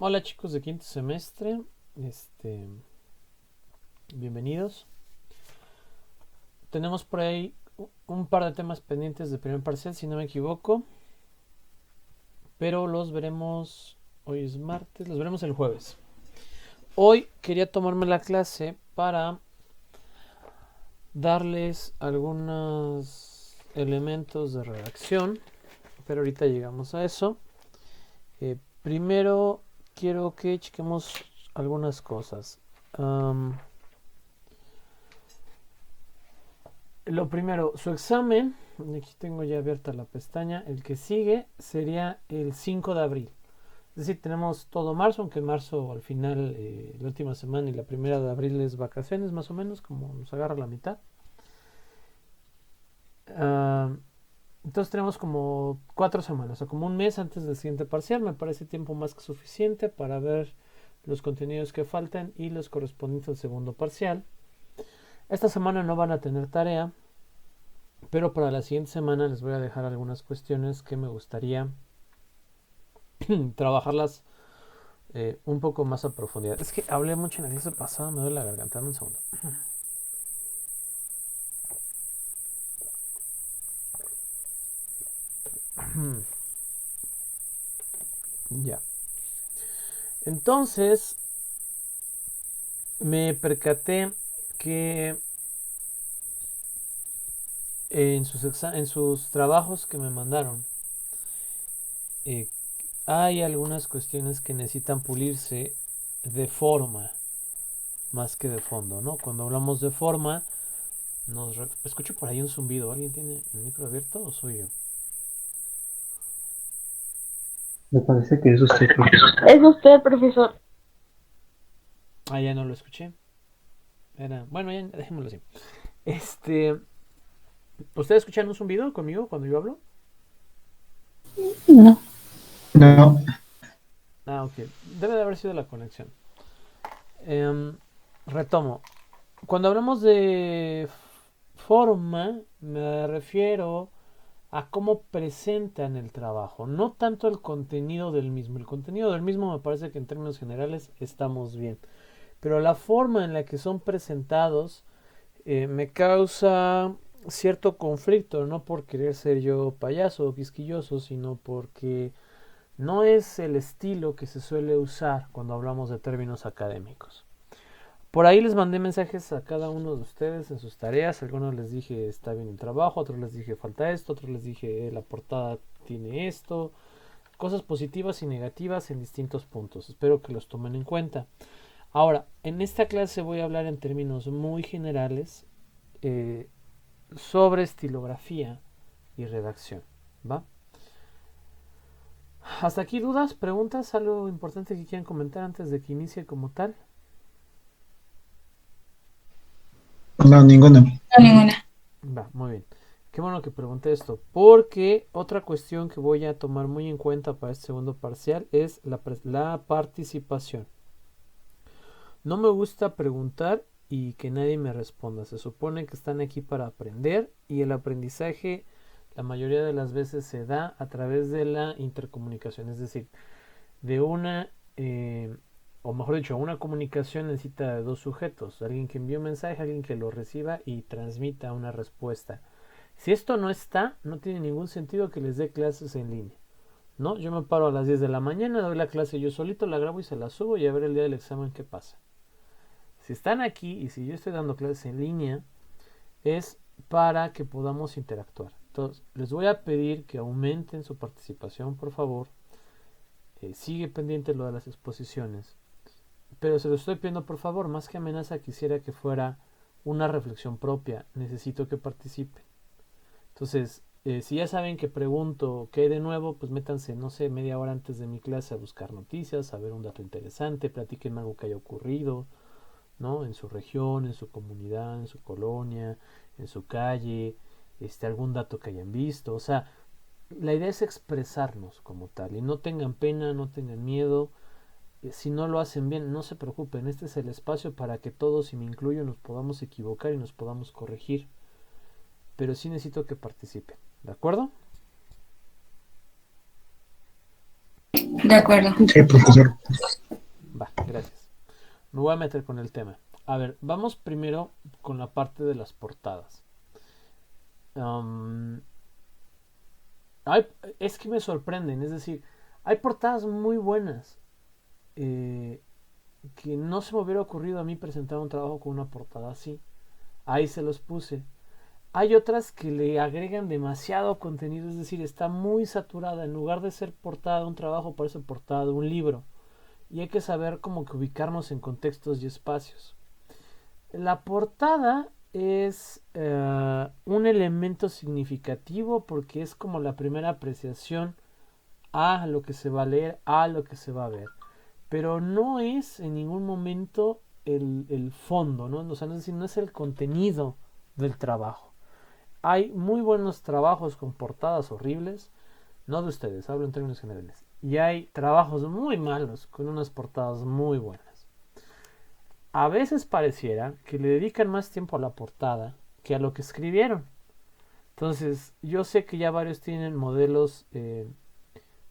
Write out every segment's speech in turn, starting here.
Hola chicos de quinto semestre, bienvenidos. Tenemos por ahí un par de temas pendientes de primer parcial, si no me equivoco, pero los veremos, hoy es martes, los veremos el jueves. Hoy quería tomarme la clase para darles algunos elementos de redacción, pero ahorita llegamos a eso. Primero quiero que chequemos algunas cosas. Lo primero, su examen, aquí tengo ya abierta la pestaña, el que sigue sería el 5 de abril. Es decir, tenemos todo marzo, aunque marzo al final, la última semana y la primera de abril es vacaciones más o menos, como nos agarra la mitad. Entonces tenemos como 4 semanas, o como un mes antes del siguiente parcial. Me parece tiempo más que suficiente para ver los contenidos que faltan y los correspondientes al segundo parcial. Esta semana no van a tener tarea, pero para la siguiente semana les voy a dejar algunas cuestiones que me gustaría trabajarlas un poco más a profundidad. Es que hablé mucho en la clase pasada, me duele la garganta. Dame un segundo. Ya. Entonces, me percaté que en sus trabajos que me mandaron, eh, hay algunas cuestiones que necesitan pulirse de forma más que de fondo, ¿no? Cuando hablamos de forma, escucho por ahí un zumbido. ¿Alguien tiene el micro abierto o soy yo? Me parece que es usted, profesor. Es usted, profesor. Ah, ya no lo escuché. Bueno, ya dejémoslo así. Este, ¿Ustedes escuchan un zumbido conmigo cuando yo hablo? No. No, Ah, ok. Debe de haber sido la conexión. Retomo. Cuando hablamos de forma, me refiero a cómo presentan el trabajo, no tanto el contenido del mismo. El contenido del mismo me parece que en términos generales estamos bien, pero la forma en la que son presentados me causa cierto conflicto, no por querer ser yo payaso o quisquilloso, sino porque no es el estilo que se suele usar cuando hablamos de términos académicos. Por ahí les mandé mensajes a cada uno de ustedes en sus tareas. Algunos les dije está bien el trabajo, otros les dije falta esto, otros les dije la portada tiene esto. Cosas positivas y negativas en distintos puntos. Espero que los tomen en cuenta. Ahora, en esta clase voy a hablar en términos muy generales eh, sobre estilografía y redacción. ¿Va? ¿Hasta aquí dudas, preguntas, algo importante que quieran comentar antes de que inicie como tal? no, ninguno. No, ninguna. Va, muy bien. Qué bueno que pregunté esto, porque otra cuestión que voy a tomar muy en cuenta para este segundo parcial es la participación. No me gusta preguntar y que nadie me responda. Se supone que están aquí para aprender y el aprendizaje la mayoría de las veces se da a través de la intercomunicación, es decir, de una, o mejor dicho, una comunicación necesita de dos sujetos, alguien que envíe un mensaje, alguien que lo reciba y transmita una respuesta. Si esto no está, no tiene ningún sentido que les dé clases en línea. ¿No? Yo me paro a las 10 de la mañana, doy la clase yo solito, la grabo y se la subo y a ver el día del examen qué pasa. Si están aquí y si yo estoy dando clases en línea, es para que podamos interactuar. Entonces, les voy a pedir que aumenten su participación, por favor. Sigue pendiente lo de las exposiciones. Pero se lo estoy pidiendo, por favor, más que amenaza, quisiera que fuera una reflexión propia. Necesito que participen. Entonces, si ya saben que pregunto qué hay de nuevo, pues métanse, no sé, media hora antes de mi clase a buscar noticias, a ver un dato interesante, platiquen algo que haya ocurrido, ¿no? En su región, en su comunidad, en su colonia, en su calle, algún dato que hayan visto. O sea, la idea es expresarnos como tal y no tengan pena, no tengan miedo. Si no lo hacen bien, no se preocupen. Este es el espacio para que todos, y me incluyo, nos podamos equivocar y nos podamos corregir. Pero sí necesito que participen. ¿De acuerdo? De acuerdo. Sí, profesor. Me voy a meter con el tema. A ver, vamos primero con la parte de las portadas. Um, hay, es que me sorprenden, es decir, hay portadas muy buenas. eh, que no se me hubiera ocurrido a mí presentar un trabajo con una portada así. Ahí se los puse. Hay otras que le agregan demasiado contenido, es decir, está muy saturada. En lugar de ser portada de un trabajo, parece portada de un libro. Y hay que saber cómo que ubicarnos en contextos y espacios. La portada es un elemento significativo porque es como la primera apreciación a lo que se va a leer, a lo que se va a ver. Pero no es en ningún momento el fondo, ¿no? O sea, no es decir, no es el contenido del trabajo. Hay muy buenos trabajos con portadas horribles, no de ustedes, hablo en términos generales. Y hay trabajos muy malos con unas portadas muy buenas. A veces pareciera que le dedican más tiempo a la portada que a lo que escribieron. Entonces, yo sé que ya varios tienen modelos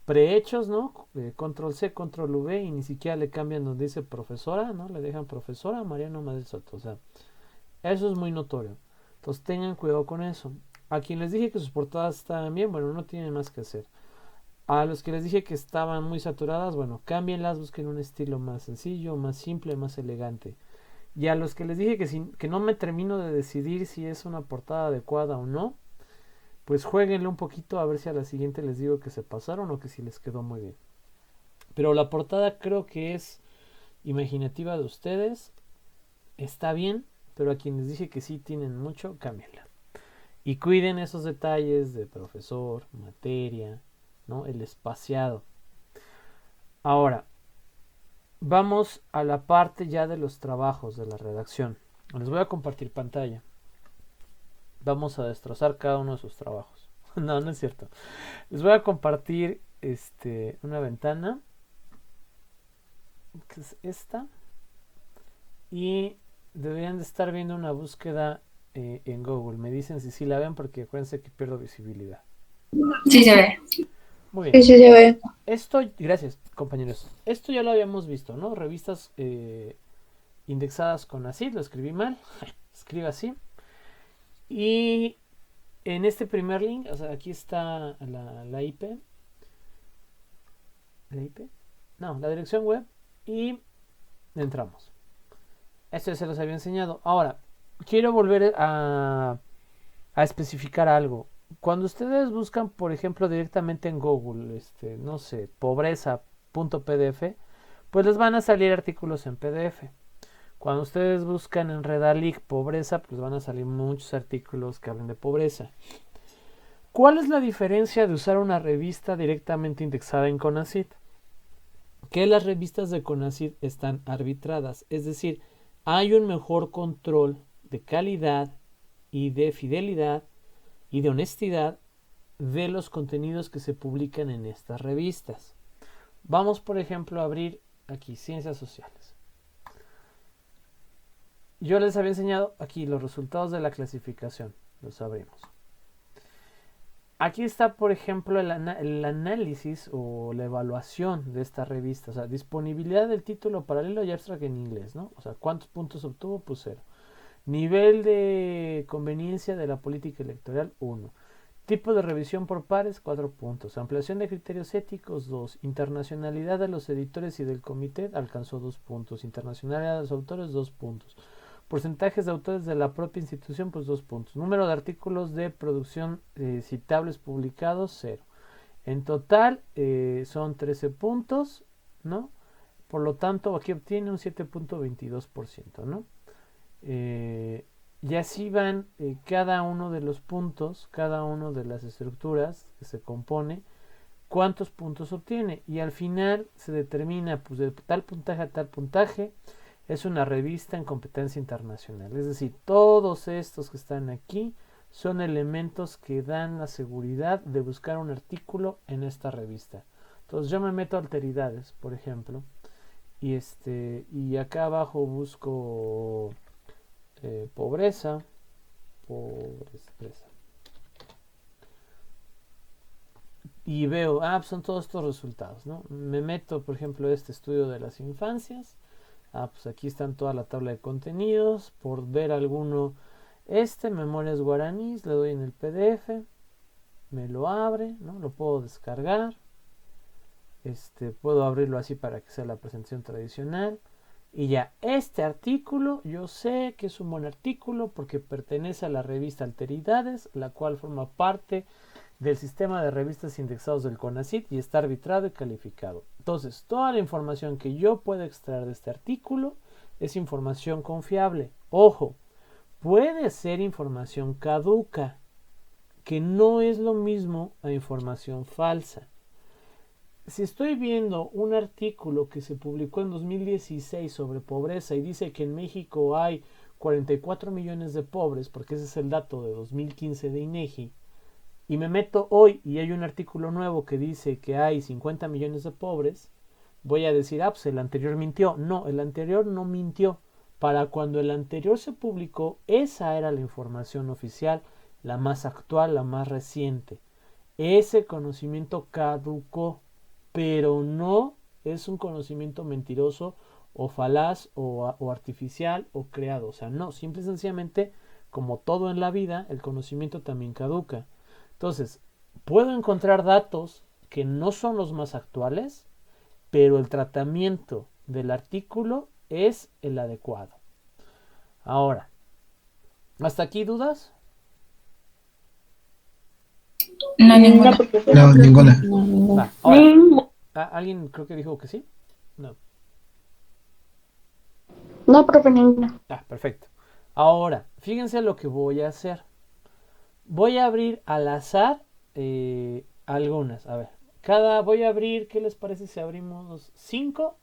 prehechos, ¿no? Control C, Control V y ni siquiera le cambian donde dice profesora, ¿no? Le dejan profesora Mariano Madel Soto. O sea, eso es muy notorio. Entonces tengan cuidado con eso. A quien les dije que sus portadas estaban bien, bueno, no tienen más que hacer. A los que les dije que estaban muy saturadas, bueno, cámbienlas, busquen un estilo más sencillo, más simple, más elegante. Y a los que les dije que no me termino de decidir si es una portada adecuada o no, pues jueguenle un poquito a ver si a la siguiente les digo que se pasaron o que si les quedó muy bien. Pero la portada creo que es imaginativa de ustedes, está bien, pero a quienes dije que sí tienen mucho, cámbienla. Y cuiden esos detalles de profesor, materia, ¿no? El espaciado. Ahora, vamos a la parte ya de los trabajos de la redacción. Les voy a compartir pantalla. Vamos a destrozar cada uno de sus trabajos. No, no es cierto. Les voy a compartir una ventana, que es esta, y deberían de estar viendo una búsqueda en Google. Me dicen si sí la ven porque acuérdense que pierdo visibilidad. Sí se ve. Muy Sí, bien. sí se ve. Esto, gracias compañeros. Esto ya lo habíamos visto, ¿no? Revistas indexadas con ACID, lo escribí mal. Escribe así. Y en este primer link, o sea, aquí está la IP. ¿La IP? No, la dirección web. Y entramos. Esto ya se los había enseñado. Ahora, quiero volver a especificar algo. Cuando ustedes buscan, por ejemplo, directamente en Google, no sé, pobreza.pdf, pues les van a salir artículos en PDF. Cuando ustedes buscan en Redalic pobreza, pues van a salir muchos artículos que hablen de pobreza. ¿Cuál es la diferencia de usar una revista directamente indexada en CONACYT? Que las revistas de CONACYT están arbitradas, es decir, hay un mejor control de calidad y de fidelidad y de honestidad de los contenidos que se publican en estas revistas. Vamos, por ejemplo, a abrir aquí Ciencias Sociales. Yo les había enseñado aquí los resultados de la clasificación. Los abrimos. Aquí está, por ejemplo, el análisis o la evaluación de esta revista. O sea, disponibilidad del título paralelo y abstract en inglés, ¿no? O sea, ¿cuántos puntos obtuvo? Pues 0. Nivel de conveniencia de la política electoral, 1. Tipo de revisión por pares, 4 puntos. Ampliación de criterios éticos, 2. Internacionalidad de los editores y del comité, alcanzó 2 puntos. Internacionalidad de los autores, 2 puntos. Porcentajes de autores de la propia institución, pues 2 puntos. Número de artículos de producción citables publicados, 0. En total son 13 puntos, ¿no? Por lo tanto, aquí obtiene un 7.22%, ¿no? Y así van cada uno de los puntos, cada una de las estructuras que se compone, cuántos puntos obtiene. Y al final se determina, pues de tal puntaje a tal puntaje, es una revista en competencia internacional. Es decir, todos estos que están aquí son elementos que dan la seguridad de buscar un artículo en esta revista. Entonces yo me meto a alteridades, por ejemplo, y acá abajo busco pobreza. Y veo, son todos estos resultados, ¿no? Me meto, por ejemplo, a este estudio de las infancias. Pues aquí están toda la tabla de contenidos. Por ver alguno, Memorias Guaraníes, le doy en el PDF, me lo abre, ¿no? Lo puedo descargar. Puedo abrirlo así para que sea la presentación tradicional. Y ya, este artículo, yo sé que es un buen artículo porque pertenece a la revista Alteridades, la cual forma parte del sistema de revistas indexados del CONACYT y está arbitrado y calificado. Entonces, toda la información que yo pueda extraer de este artículo es información confiable. Ojo, puede ser información caduca, que no es lo mismo a información falsa. Si estoy viendo un artículo que se publicó en 2016 sobre pobreza y dice que en México hay 44 millones de pobres, porque ese es el dato de 2015 de INEGI, y me meto hoy y hay un artículo nuevo que dice que hay 50 millones de pobres, voy a decir, pues el anterior mintió. No, el anterior no mintió. Para cuando el anterior se publicó, esa era la información oficial, la más actual, la más reciente. Ese conocimiento caducó, pero no es un conocimiento mentiroso o falaz o artificial o creado. O sea, no, simple y sencillamente, como todo en la vida, el conocimiento también caduca. Entonces, puedo encontrar datos que no son los más actuales, pero el tratamiento del artículo es el adecuado. Ahora, ¿hasta aquí dudas? No, ninguna. No, ninguna. Ahora, ¿alguien creo que dijo que sí? No. No, profe, ninguna. Perfecto. Ahora, fíjense lo que voy a hacer. Voy a abrir al azar algunas. A ver, voy a abrir, ¿qué les parece si abrimos 5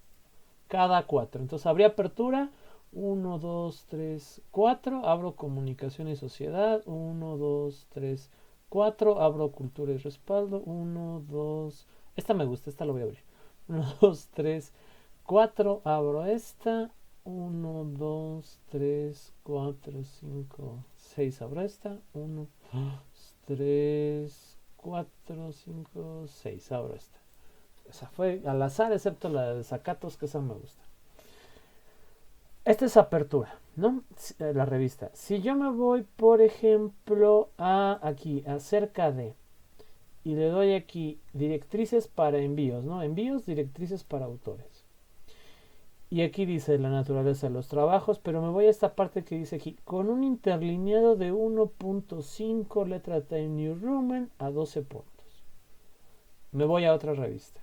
cada 4? Entonces, abrí apertura, 1, 2, 3, 4. Abro comunicación y sociedad, 1, 2, 3, 4. Abro cultura y respaldo, 1, 2. Esta me gusta, esta la voy a abrir. 1, 2, 3, 4. Abro esta. 1, 2, 3, 4, 5, 6. Abro esta. 1, 2, 3, 4, 5, 6. Abro esta. Esa fue al azar, excepto la de Zacatos, que esa me gusta. Esta es apertura, ¿no? La revista. Si yo me voy, por ejemplo, aquí, acerca de, y le doy aquí directrices para envíos, ¿no? Envíos, directrices para autores. Y aquí dice la naturaleza de los trabajos, pero me voy a esta parte que dice aquí, con un interlineado de 1.5, letra Time New Roman, a 12 puntos. Me voy a otra revista.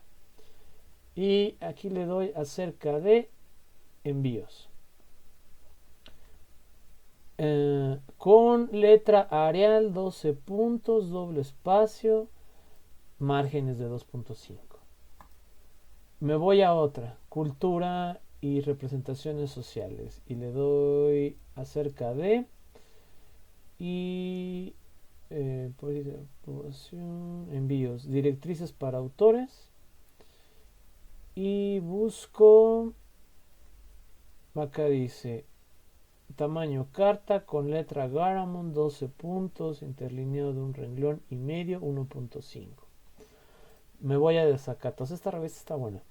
Y aquí le doy acerca de envíos. Con letra Arial, 12 puntos, doble espacio, márgenes de 2.5. Me voy a otra, cultura y representaciones sociales, y le doy acerca de y envíos, directrices para autores, y busco, acá dice tamaño carta con letra Garamond, 12 puntos, interlineado de un renglón y medio, 1.5. Me voy a desacatos. Esta revista está buena.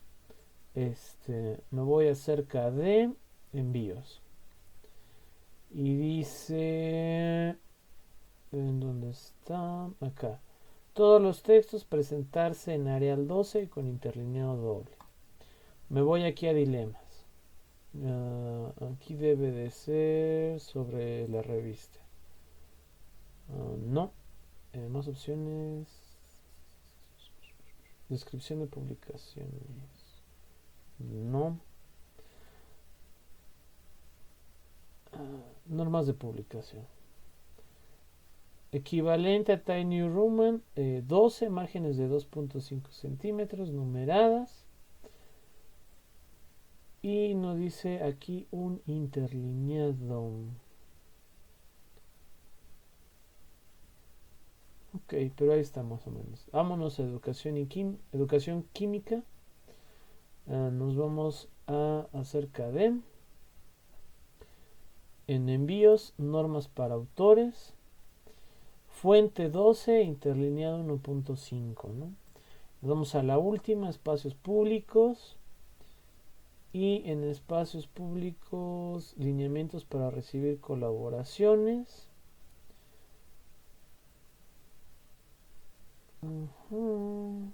Me voy acerca de envíos. Y dice, ¿en dónde está? Acá. Todos los textos presentarse en Arial 12 con interlineado doble. Me voy aquí a dilemas. Aquí debe de ser sobre la revista. No. Más opciones. Descripción de publicaciones. No. Normas de publicación. Equivalente a Time New Roman, 12 márgenes de 2.5 centímetros numeradas. Y nos dice aquí un interlineado. Ok, pero ahí está más o menos. Vámonos a educación química. Nos vamos a acerca de en envíos, normas para autores, fuente 12, interlineado 1.5, ¿no? Nos vamos a la última, espacios públicos. Y en espacios públicos, lineamientos para recibir colaboraciones. Ujú.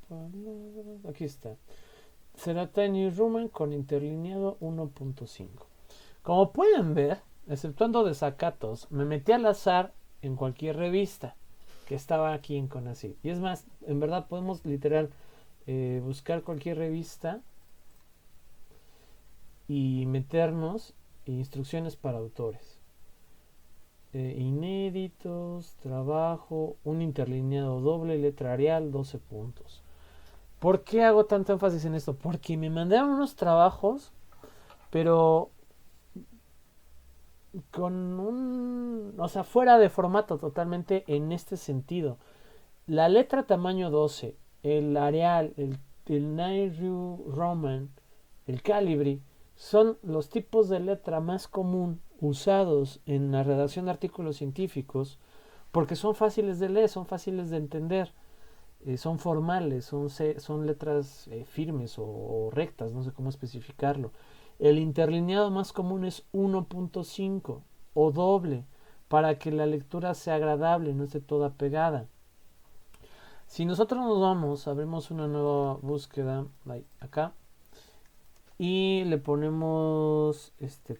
Palabras. Aquí está. Será Tiny Roman con interlineado 1.5. Como pueden ver, exceptuando desacatos, me metí al azar en cualquier revista que estaba aquí en CONACYT. Y es más, en verdad podemos literal buscar cualquier revista y meternos instrucciones para autores. Inéditos, trabajo, un interlineado doble, letra Arial, 12 puntos. ¿Por qué hago tanto énfasis en esto? Porque me mandaron unos trabajos, pero con o sea, fuera de formato totalmente en este sentido. La letra tamaño 12, el Arial, el New Roman, el Calibri, son los tipos de letra más común usados en la redacción de artículos científicos porque son fáciles de leer, son fáciles de entender, son formales, son letras firmes o rectas, no sé cómo especificarlo. El interlineado más común es 1.5 o doble para que la lectura sea agradable, no esté toda pegada. Si nosotros nos vamos, abrimos una nueva búsqueda acá y le ponemos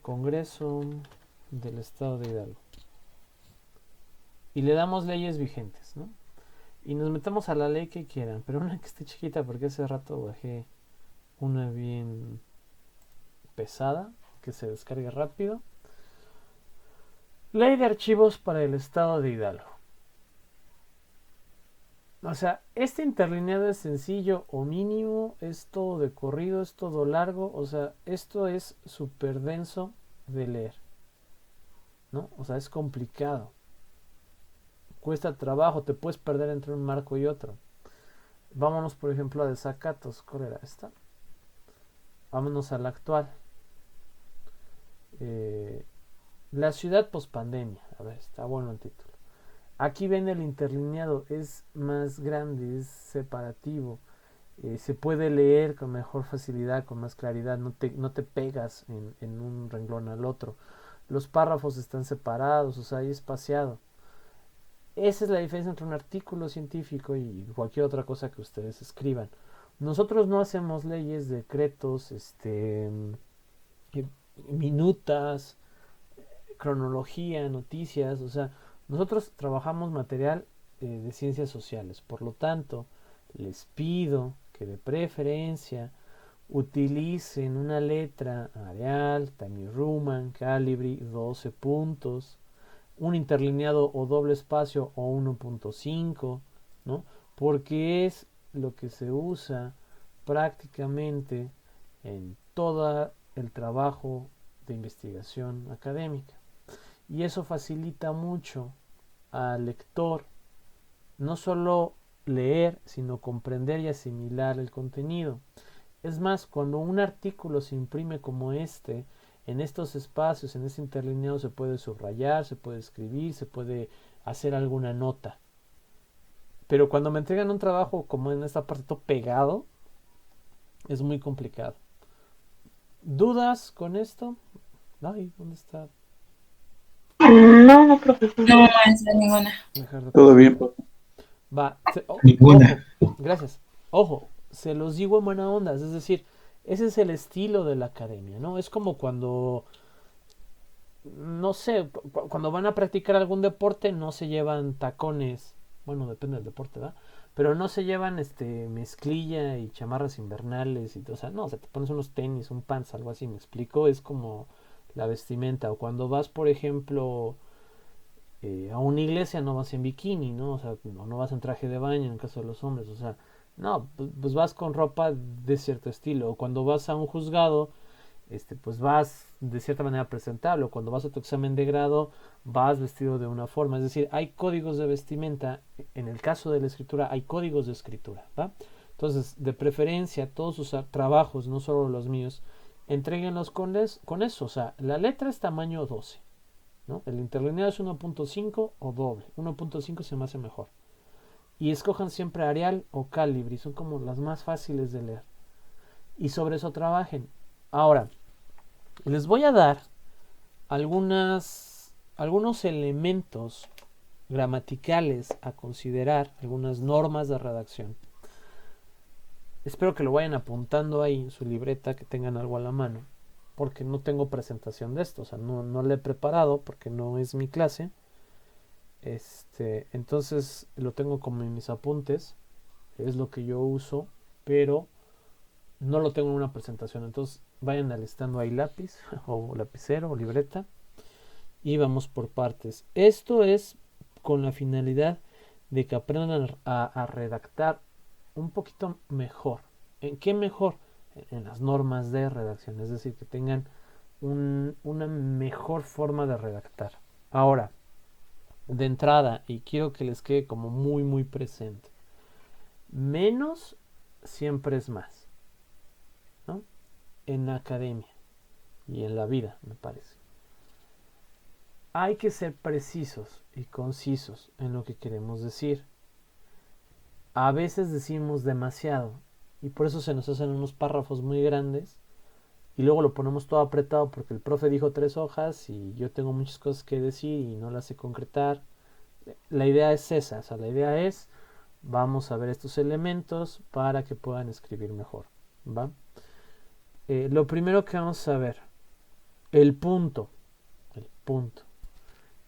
Congreso del Estado de Hidalgo y le damos leyes vigentes, ¿no? Y nos metemos a la ley que quieran, pero una que esté chiquita porque hace rato bajé una bien pesada que se descargue rápido. Ley de archivos para el Estado de Hidalgo. O sea, este interlineado es sencillo o mínimo, es todo de corrido, es todo largo, o sea, esto es súper denso de leer, ¿no? O sea, es complicado. Cuesta trabajo, te puedes perder entre un marco y otro. Vámonos, por ejemplo, a desacatos. ¿Cuál era esta? Vámonos a la actual. La ciudad pospandemia. A ver, está bueno el título. Aquí ven el interlineado, es más grande, es separativo, se puede leer con mejor facilidad, con más claridad, no te pegas en un renglón al otro. Los párrafos están separados, o sea, hay espaciado. Esa es la diferencia entre un artículo científico y cualquier otra cosa que ustedes escriban. Nosotros no hacemos leyes, decretos, minutas, cronología, noticias, o sea, nosotros trabajamos material de ciencias sociales, por lo tanto, les pido que de preferencia utilicen una letra Arial, Times Roman, Calibri, 12 puntos, un interlineado o doble espacio o 1.5, ¿no? Porque es lo que se usa prácticamente en todo el trabajo de investigación académica. Y eso facilita mucho al lector no solo leer, sino comprender y asimilar el contenido. Es más, cuando un artículo se imprime como en estos espacios, en este interlineado, se puede subrayar, se puede escribir, se puede hacer alguna nota. Pero cuando me entregan un trabajo como en esta parte todo pegado, es muy complicado. ¿Dudas con esto? Ay, ¿dónde está? No, profesor. No, maestra, ninguna. Todo bien. Va, Ninguna. ojo, gracias. Ojo, se los digo en buena onda, es decir, ese es el estilo de la academia, ¿no? Es como cuando, no sé, cuando van a practicar algún deporte no se llevan tacones, bueno, depende del deporte, ¿verdad? Pero no se llevan mezclilla y chamarras invernales y todo, o sea, no, o sea, te pones unos tenis, un pants, algo así, me explico, es como la vestimenta. O cuando vas, por ejemplo, a una iglesia no vas en bikini, ¿no? O sea, no vas en traje de baño en el caso de los hombres, o sea, no, pues vas con ropa de cierto estilo. O cuando vas a un juzgado, pues vas de cierta manera presentable. O cuando vas a tu examen de grado, vas vestido de una forma. Es decir, hay códigos de vestimenta. En el caso de la escritura, hay códigos de escritura, ¿va? Entonces, de preferencia, todos sus trabajos, no solo los míos, entréguenlos con eso. O sea, la letra es tamaño 12. ¿no? El interlineado es 1.5 o doble. 1.5 se me hace mejor. Y escojan siempre Arial o Calibri, son como las más fáciles de leer. Y sobre eso trabajen. Ahora, les voy a dar algunos elementos gramaticales a considerar, algunas normas de redacción. Espero que lo vayan apuntando ahí en su libreta, que tengan algo a la mano, porque no tengo presentación de esto, o sea, no lo he preparado porque no es mi clase. Entonces lo tengo como en mis apuntes, es lo que yo uso, pero no lo tengo en una presentación. Entonces vayan alistando ahí lápiz o lapicero o libreta y vamos por partes. Esto es con la finalidad de que aprendan a redactar un poquito mejor. ¿En qué mejor? En las normas de redacción, es decir, que tengan una mejor forma de redactar. Ahora, de entrada, y quiero que les quede como muy muy presente, menos siempre es más, ¿no? En la academia y en la vida, me parece. Hay que ser precisos y concisos en lo que queremos decir. A veces decimos demasiado y por eso se nos hacen unos párrafos muy grandes y luego lo ponemos todo apretado porque el profe dijo 3 hojas y yo tengo muchas cosas que decir y no las sé concretar. La idea es esa, o sea, la idea es vamos a ver estos elementos para que puedan escribir mejor, ¿va? Lo primero que vamos a ver, el punto. El punto.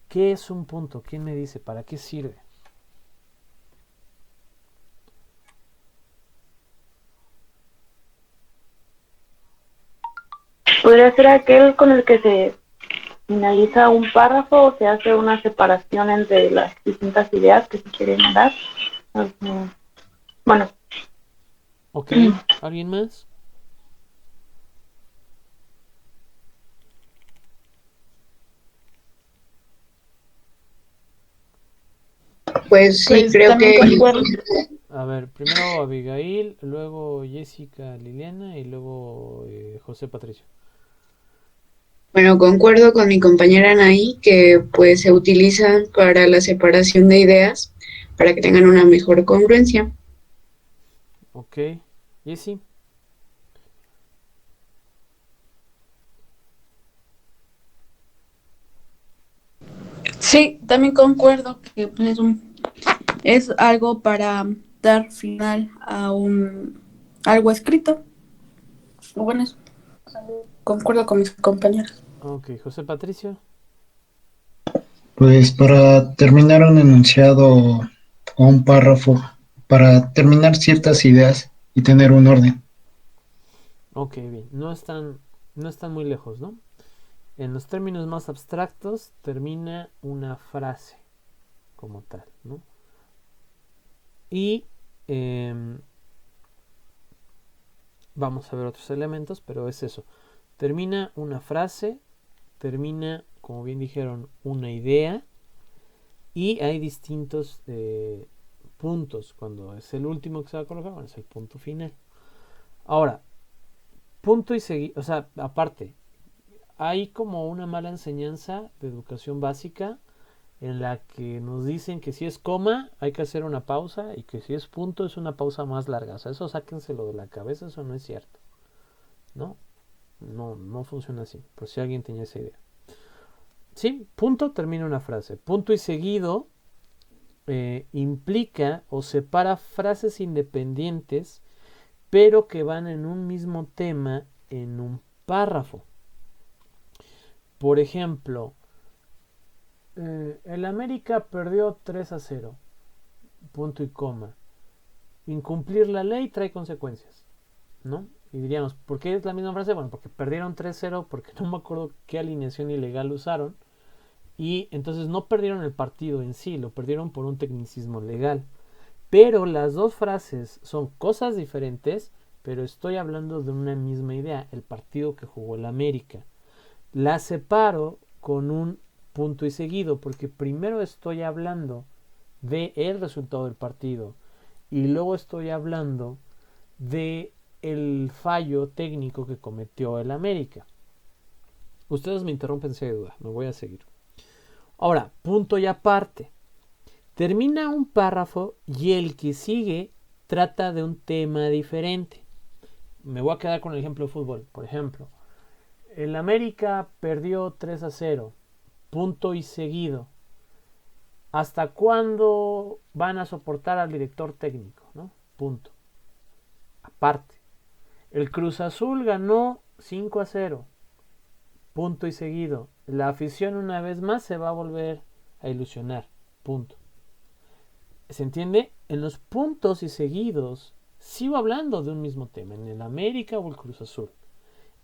¿Qué es un punto? ¿Quién me dice? ¿Para qué sirve? Podría ser aquel con el que se finaliza un párrafo o se hace una separación entre las distintas ideas que se quieren dar. Bueno. Ok, ¿alguien más? Pues sí, Pues creo también que concuerdo. A ver, primero Abigail, luego Jessica Liliana y luego José Patricio. bueno, concuerdo con mi compañera Anaí que pues se utilizan para la separación de ideas para que tengan una mejor congruencia. Ok, Jessie. Sí, también concuerdo que pues, es algo para dar final a algo escrito. Bueno, concuerdo con mis compañeros. Ok, José Patricio. Pues para terminar un enunciado o un párrafo, para terminar ciertas ideas y tener un orden. Ok, bien, no están muy lejos, ¿no? En los términos más abstractos termina una frase como tal, ¿no? Y vamos a ver otros elementos, pero es eso. Termina una frase, termina, como bien dijeron, una idea y hay distintos puntos. Cuando es el último que se va a colocar, bueno, es el punto final. Ahora, punto y seguido, o sea, aparte, hay como una mala enseñanza de educación básica en la que nos dicen que si es coma hay que hacer una pausa y que si es punto es una pausa más larga. O sea, eso sáquenselo de la cabeza, eso no es cierto. ¿No? No funciona así, por si alguien tenía esa idea. Sí, punto termina una frase. Punto y seguido implica o separa frases independientes, pero que van en un mismo tema en un párrafo. Por ejemplo, el América perdió 3-0, punto y coma. Incumplir la ley trae consecuencias, ¿no? Y diríamos, ¿por qué es la misma frase? Bueno, porque perdieron 3-0, porque no me acuerdo qué alineación ilegal usaron. Y entonces no perdieron el partido en sí, lo perdieron por un tecnicismo legal. Pero las dos frases son cosas diferentes, pero estoy hablando de una misma idea, el partido que jugó el América. La separo con un punto y seguido, porque primero estoy hablando de el resultado del partido y luego estoy hablando de el fallo técnico que cometió el América. Ustedes me interrumpen si hay duda, me voy a seguir. Ahora, punto y aparte. Termina un párrafo y el que sigue trata de un tema diferente. Me voy a quedar con el ejemplo de fútbol. Por ejemplo, el América perdió 3-0. Punto y seguido. ¿Hasta cuándo van a soportar al director técnico? ¿No? Punto. Aparte. El Cruz Azul ganó 5-0. Punto y seguido. La afición una vez más se va a volver a ilusionar. Punto. ¿Se entiende? En los puntos y seguidos sigo hablando de un mismo tema, en el América o el Cruz Azul.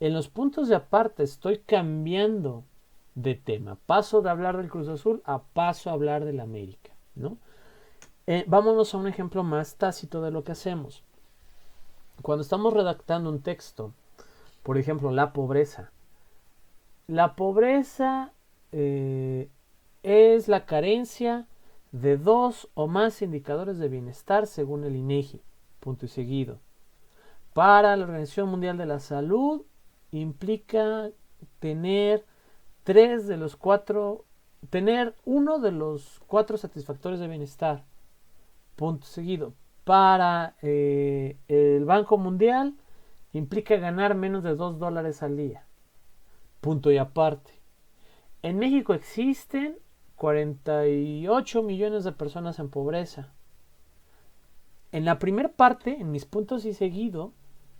En los puntos de aparte estoy cambiando de tema. Paso de hablar del Cruz Azul a paso a hablar del América, ¿no? Vámonos a un ejemplo más tácito de lo que hacemos. Cuando estamos redactando un texto, por ejemplo, la pobreza. La pobreza es la carencia de 2 o más indicadores de bienestar según el INEGI. Punto y seguido. Para la Organización Mundial de la Salud implica tener uno de los 4 satisfactores de bienestar. Punto seguido. Para el Banco Mundial implica ganar menos de $2 al día. Punto y aparte. En México existen 48 millones de personas en pobreza. En la primera parte, en mis puntos y seguido,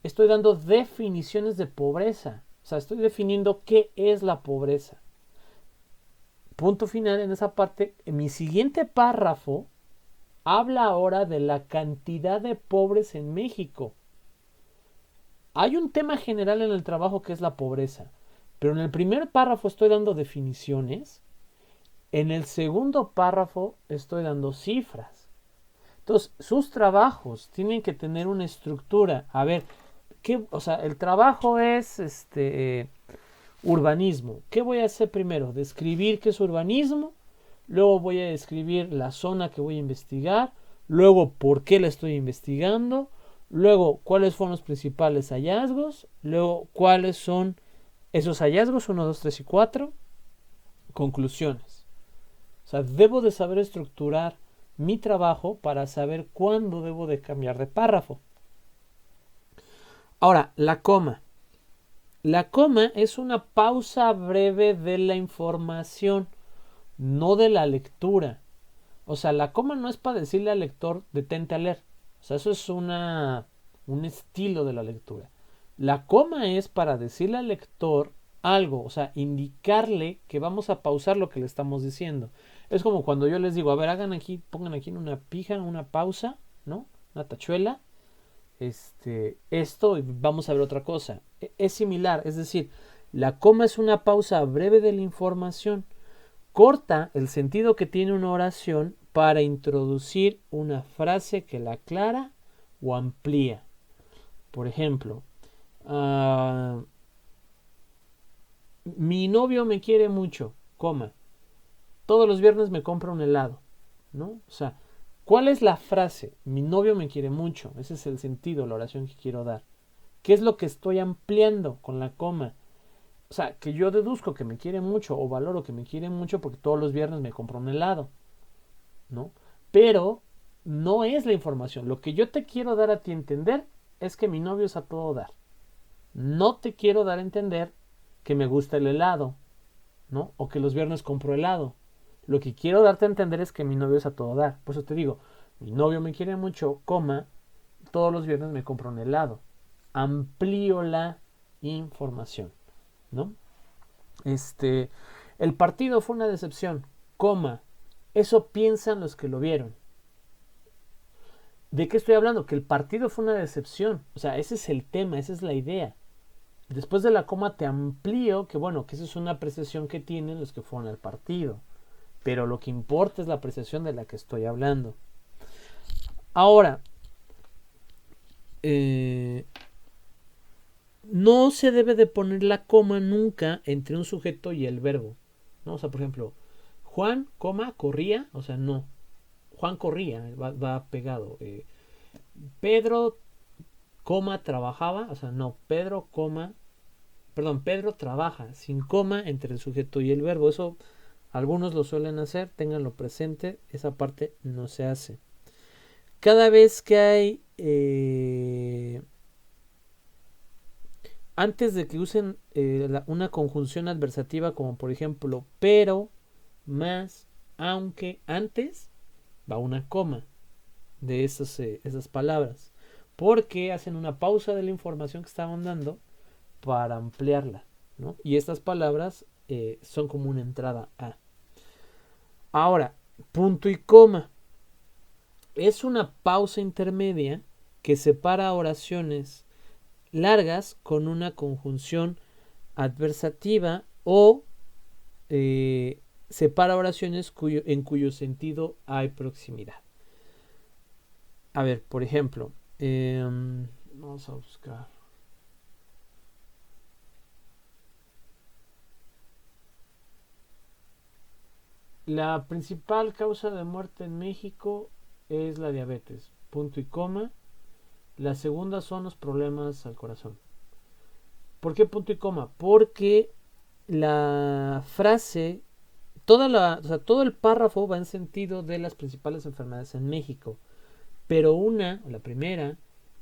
estoy dando definiciones de pobreza. O sea, estoy definiendo qué es la pobreza. Punto final en esa parte. En mi siguiente párrafo habla ahora de la cantidad de pobres en México. Hay un tema general en el trabajo que es la pobreza. Pero en el primer párrafo estoy dando definiciones. En el segundo párrafo estoy dando cifras. Entonces, sus trabajos tienen que tener una estructura. A ver, el trabajo es urbanismo. ¿Qué voy a hacer primero? Describir qué es urbanismo. Luego voy a describir la zona que voy a investigar. Luego, por qué la estoy investigando. Luego, cuáles fueron los principales hallazgos. Luego, cuáles son esos hallazgos, 1, 2, 3 y 4. Conclusiones. O sea, debo de saber estructurar mi trabajo para saber cuándo debo de cambiar de párrafo. Ahora, la coma. La coma es una pausa breve de la información, no de la lectura. O sea, la coma no es para decirle al lector detente a leer. O sea, eso es un estilo de la lectura. La coma es para decirle al lector algo, o sea, indicarle que vamos a pausar lo que le estamos diciendo. Es como cuando yo les digo, a ver, pongan aquí en una pija, una pausa, ¿no? Una tachuela. Esto y vamos a ver otra cosa. Es similar, es decir, la coma es una pausa breve de la información. Corta el sentido que tiene una oración para introducir una frase que la aclara o amplía. Por ejemplo, mi novio me quiere mucho, coma. Todos los viernes me compra un helado, ¿no? O sea, ¿cuál es la frase? Mi novio me quiere mucho. Ese es el sentido, la oración que quiero dar. ¿Qué es lo que estoy ampliando con la coma? O sea, que yo deduzco que me quiere mucho o valoro que me quiere mucho porque todos los viernes me compra un helado, ¿no? Pero no es la información. Lo que yo te quiero dar a ti a entender es que mi novio es a todo dar. No te quiero dar a entender que me gusta el helado, ¿no? O que los viernes compro helado. Lo que quiero darte a entender es que mi novio es a todo dar. Por eso te digo, mi novio me quiere mucho, coma, todos los viernes me compro un helado. Amplío la información, ¿no? El partido fue una decepción, coma. Eso piensan los que lo vieron. ¿De qué estoy hablando? Que el partido fue una decepción. O sea, ese es el tema, esa es la idea. Después de la coma te amplío que esa es una apreciación que tienen los que fueron al partido. Pero lo que importa es la apreciación de la que estoy hablando. Ahora, no se debe de poner la coma nunca entre un sujeto y el verbo, ¿no? O sea, por ejemplo, Juan, coma, corría, o sea, no. Juan corría, va pegado. Pedro, coma, trabajaba, o sea, no. Pedro trabaja, sin coma entre el sujeto y el verbo. Eso Algunos lo suelen hacer, ténganlo presente, esa parte no se hace. Cada vez que hay, antes de que usen una conjunción adversativa, como por ejemplo pero, más, aunque, antes va una coma de esas palabras, porque hacen una pausa de la información que estaban dando para ampliarla, ¿no? Y estas palabras son como una entrada a. Ahora, punto y coma es una pausa intermedia que separa oraciones largas con una conjunción adversativa o separa oraciones en cuyo sentido hay proximidad. A ver, por ejemplo, vamos a buscar. La principal causa de muerte en México es la diabetes, punto y coma. La segunda son los problemas al corazón. ¿Por qué punto y coma? Porque la frase, todo el párrafo va en sentido de las principales enfermedades en México. Pero la primera,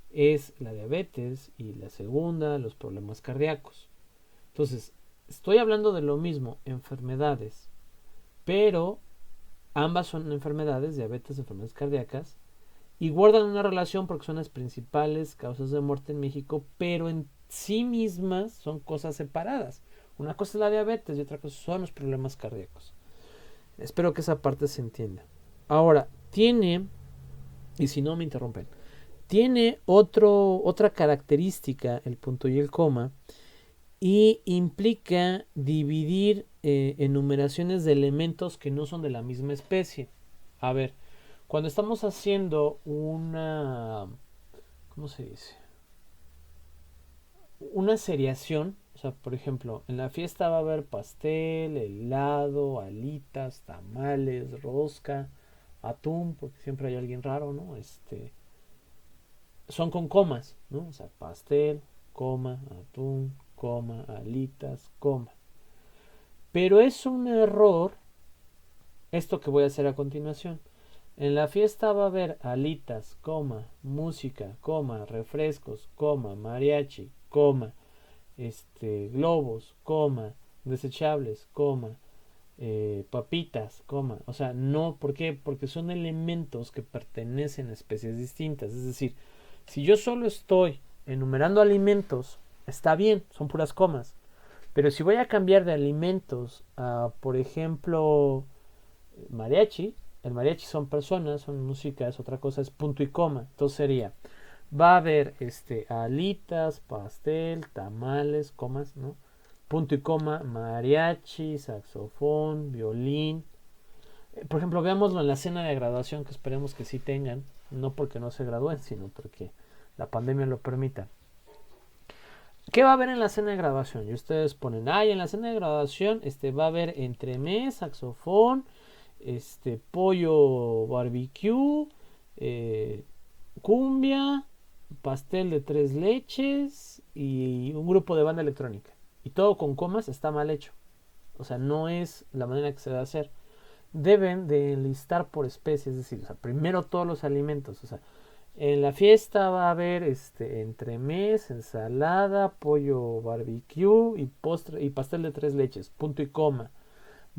es la diabetes y la segunda, los problemas cardíacos. Entonces, estoy hablando de lo mismo, enfermedades, pero ambas son enfermedades, diabetes, enfermedades cardíacas, y guardan una relación porque son las principales causas de muerte en México, pero en sí mismas son cosas separadas. Una cosa es la diabetes y otra cosa son los problemas cardíacos. Espero que esa parte se entienda. Ahora, y si no me interrumpen, tiene otra característica el punto y el coma, y implica dividir enumeraciones de elementos que no son de la misma especie. A ver, cuando estamos haciendo ¿cómo se dice? Una seriación, o sea, por ejemplo, en la fiesta va a haber pastel, helado, alitas, tamales, rosca, atún, porque siempre hay alguien raro, ¿no? Son con comas, ¿no? O sea, pastel, coma, atún, coma, alitas, coma. Pero es un error esto que voy a hacer a continuación. En la fiesta va a haber alitas, coma, música, coma, refrescos, coma, mariachi, coma, globos, coma, desechables, coma, papitas, coma. O sea, no, ¿por qué? Porque son elementos que pertenecen a especies distintas. Es decir, si yo solo estoy enumerando alimentos, está bien, son puras comas. Pero si voy a cambiar de alimentos a, por ejemplo, mariachi, el mariachi son personas, son música, es otra cosa, es punto y coma. Entonces sería, va a haber alitas, pastel, tamales, comas, ¿no? Punto y coma, mariachi, saxofón, violín. Por ejemplo, veámoslo en la cena de graduación, que esperemos que sí tengan, no porque no se gradúen, sino porque la pandemia lo permita. ¿Qué va a haber en la cena de graduación? Y ustedes ponen, en la cena de graduación va a haber entremés, saxofón, pollo barbecue, cumbia, pastel de 3 leches y un grupo de banda electrónica. Y todo con comas está mal hecho. O sea, no es la manera que se debe hacer. Deben de enlistar por especie, es decir, o sea, primero todos los alimentos. O sea, en la fiesta va a haber entremés, ensalada, pollo barbecue y postre y pastel de 3 leches, punto y coma.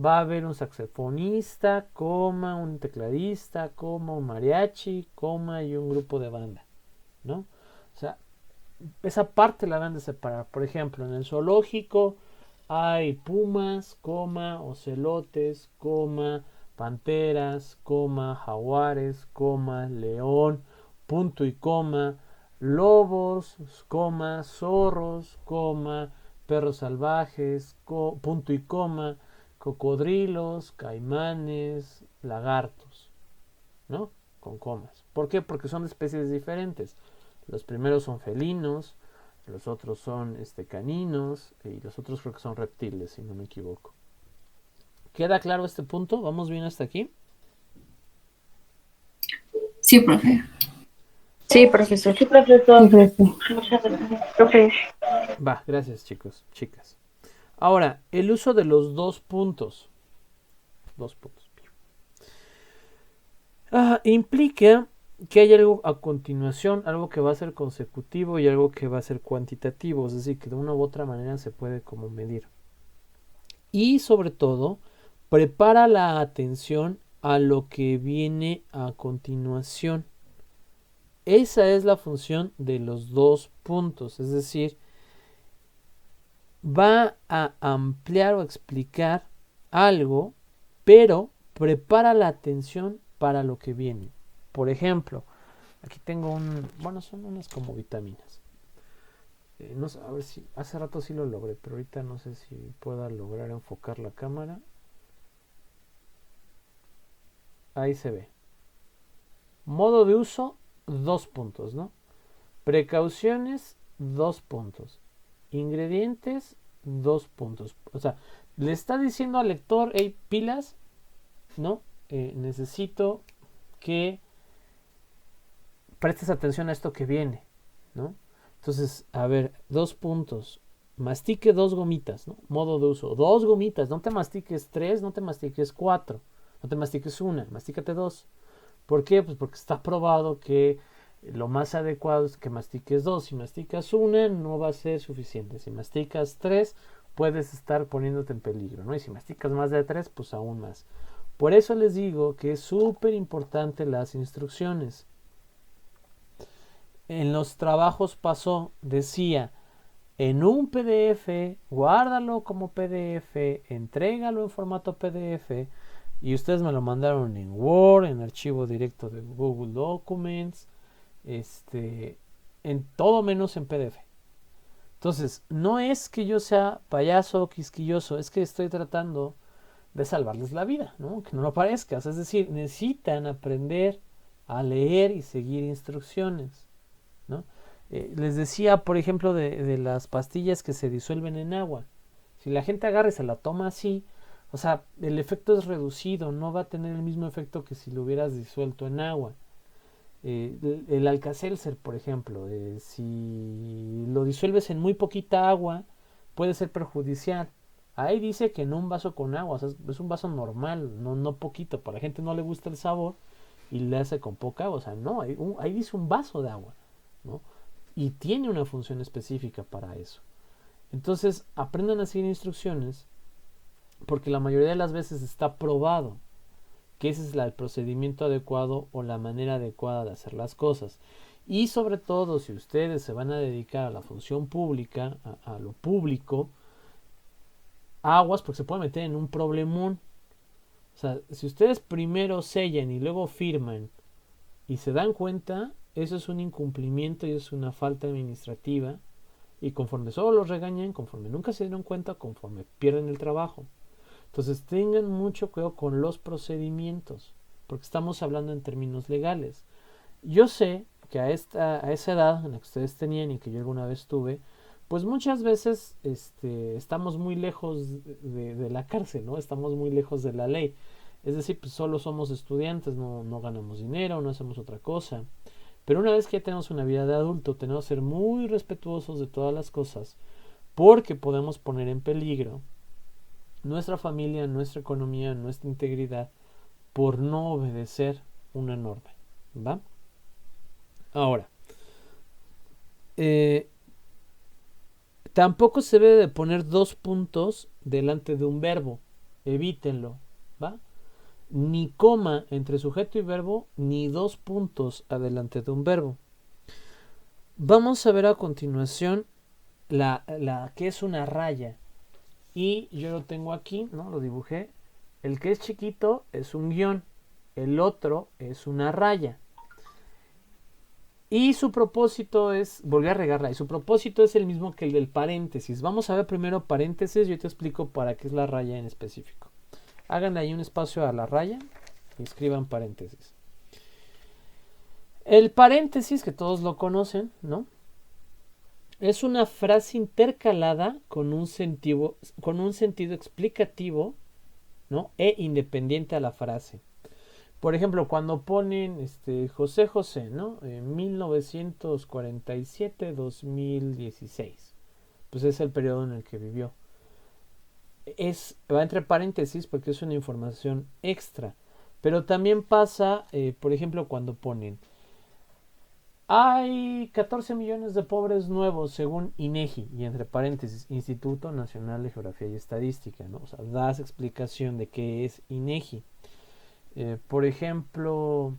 Va a haber un saxofonista, coma, un tecladista, coma, un mariachi, coma y un grupo de banda, ¿no? O sea, esa parte la van a separar. Por ejemplo, en el zoológico hay pumas, coma, ocelotes, coma, panteras, coma, jaguares, coma, león, punto y coma, lobos, coma, zorros, coma, perros salvajes, punto y coma, cocodrilos, caimanes, lagartos, ¿no? Con comas. ¿Por qué? Porque son especies diferentes. Los primeros son felinos, los otros son caninos y los otros creo que son reptiles, si no me equivoco. ¿Queda claro este punto? ¿Vamos bien hasta aquí? Sí, profe. Sí, profesor. Sí, profesor. Muchas gracias, profe. Va, gracias chicos, chicas. Ahora, el uso de los dos puntos. 2 puntos. Implica que hay algo a continuación, algo que va a ser consecutivo y algo que va a ser cuantitativo, es decir, que de una u otra manera se puede como medir. Y sobre todo, prepara la atención a lo que viene a continuación. Esa es la función de los 2 puntos, es decir, va a ampliar o explicar algo, pero prepara la atención para lo que viene. Por ejemplo, aquí tengo son unas como vitaminas. No sé, a ver si hace rato sí lo logré, pero ahorita no sé si pueda lograr enfocar la cámara. Ahí se ve. Modo de uso, 2 puntos, ¿no? Precauciones, 2 puntos. Ingredientes, 2 puntos. O sea, le está diciendo al lector, hey, pilas, ¿no? Necesito que prestes atención a esto que viene, ¿no? Entonces, a ver, 2 puntos. Mastique 2 gomitas, ¿no? Modo de uso, 2 gomitas. No te mastiques 3, no te mastiques 4, no te mastiques 1, mastícate 2. ¿Por qué? Pues porque está probado que lo más adecuado es que mastiques 2. Si masticas 1, no va a ser suficiente. Si masticas 3, puedes estar poniéndote en peligro, ¿no? Y si masticas más de 3, pues aún más. Por eso les digo que es súper importante las instrucciones. En los trabajos pasó, decía, en un PDF, guárdalo como PDF, entrégalo en formato PDF, y ustedes me lo mandaron en Word, en archivo directo de Google Documents, en todo menos en PDF. Entonces, no es que yo sea payaso o quisquilloso, es que estoy tratando de salvarles la vida, ¿no? Que no lo parezcas. Es decir, necesitan aprender a leer y seguir instrucciones, ¿no? Les decía, por ejemplo, de las pastillas que se disuelven en agua. Si la gente agarra y se la toma así, o sea, el efecto es reducido, no va a tener el mismo efecto que si lo hubieras disuelto en agua. El Alka-Seltzer, por ejemplo, si lo disuelves en muy poquita agua, puede ser perjudicial. Ahí dice que en un vaso con agua, o sea, es un vaso normal, no poquito. Para la gente no le gusta el sabor y le hace con poca agua, o sea, no, ahí dice un vaso de agua, ¿no? Y tiene una función específica para eso. Entonces, aprendan a seguir instrucciones, porque la mayoría de las veces está probado que ese es el procedimiento adecuado o la manera adecuada de hacer las cosas. Y sobre todo, si ustedes se van a dedicar a la función pública, a lo público, aguas, porque se puede meter en un problemón. O sea, si ustedes primero sellan y luego firman y se dan cuenta, eso es un incumplimiento y es una falta administrativa. Y conforme solo los regañan, conforme nunca se dieron cuenta, conforme pierden el trabajo. Entonces tengan mucho cuidado con los procedimientos, porque estamos hablando en términos legales. Yo sé que a esa edad en la que ustedes tenían y que yo alguna vez tuve, pues muchas veces estamos muy lejos de la cárcel, ¿no? Estamos muy lejos de la ley. Es decir, pues solo somos estudiantes, no ganamos dinero, no hacemos otra cosa. Pero una vez que ya tenemos una vida de adulto, tenemos que ser muy respetuosos de todas las cosas, porque podemos poner en peligro nuestra familia, nuestra economía, nuestra integridad por no obedecer una norma, ¿va? Ahora, tampoco se debe de poner 2 puntos delante de un verbo, evítenlo, ¿va? Ni coma entre sujeto y verbo, ni 2 puntos adelante de un verbo. Vamos a ver a continuación la que es una raya. Y yo lo tengo aquí, ¿no? Lo dibujé. El que es chiquito es un guión. El otro es una raya. Y su propósito es, volví a regarla, y su propósito es el mismo que el del paréntesis. Vamos a ver primero paréntesis, yo te explico para qué es la raya en específico. Háganle ahí un espacio a la raya y escriban paréntesis. El paréntesis, que todos lo conocen, ¿no? Es una frase intercalada con un sentido explicativo, ¿no? E independiente a la frase. Por ejemplo, cuando ponen José José, ¿no? 1947-2016. Pues es el periodo en el que vivió. va entre paréntesis porque es una información extra. Pero también pasa, por ejemplo, cuando ponen hay 14 millones de pobres nuevos según INEGI y entre paréntesis Instituto Nacional de Geografía y Estadística, ¿no? O sea, das explicación de qué es INEGI. Por ejemplo,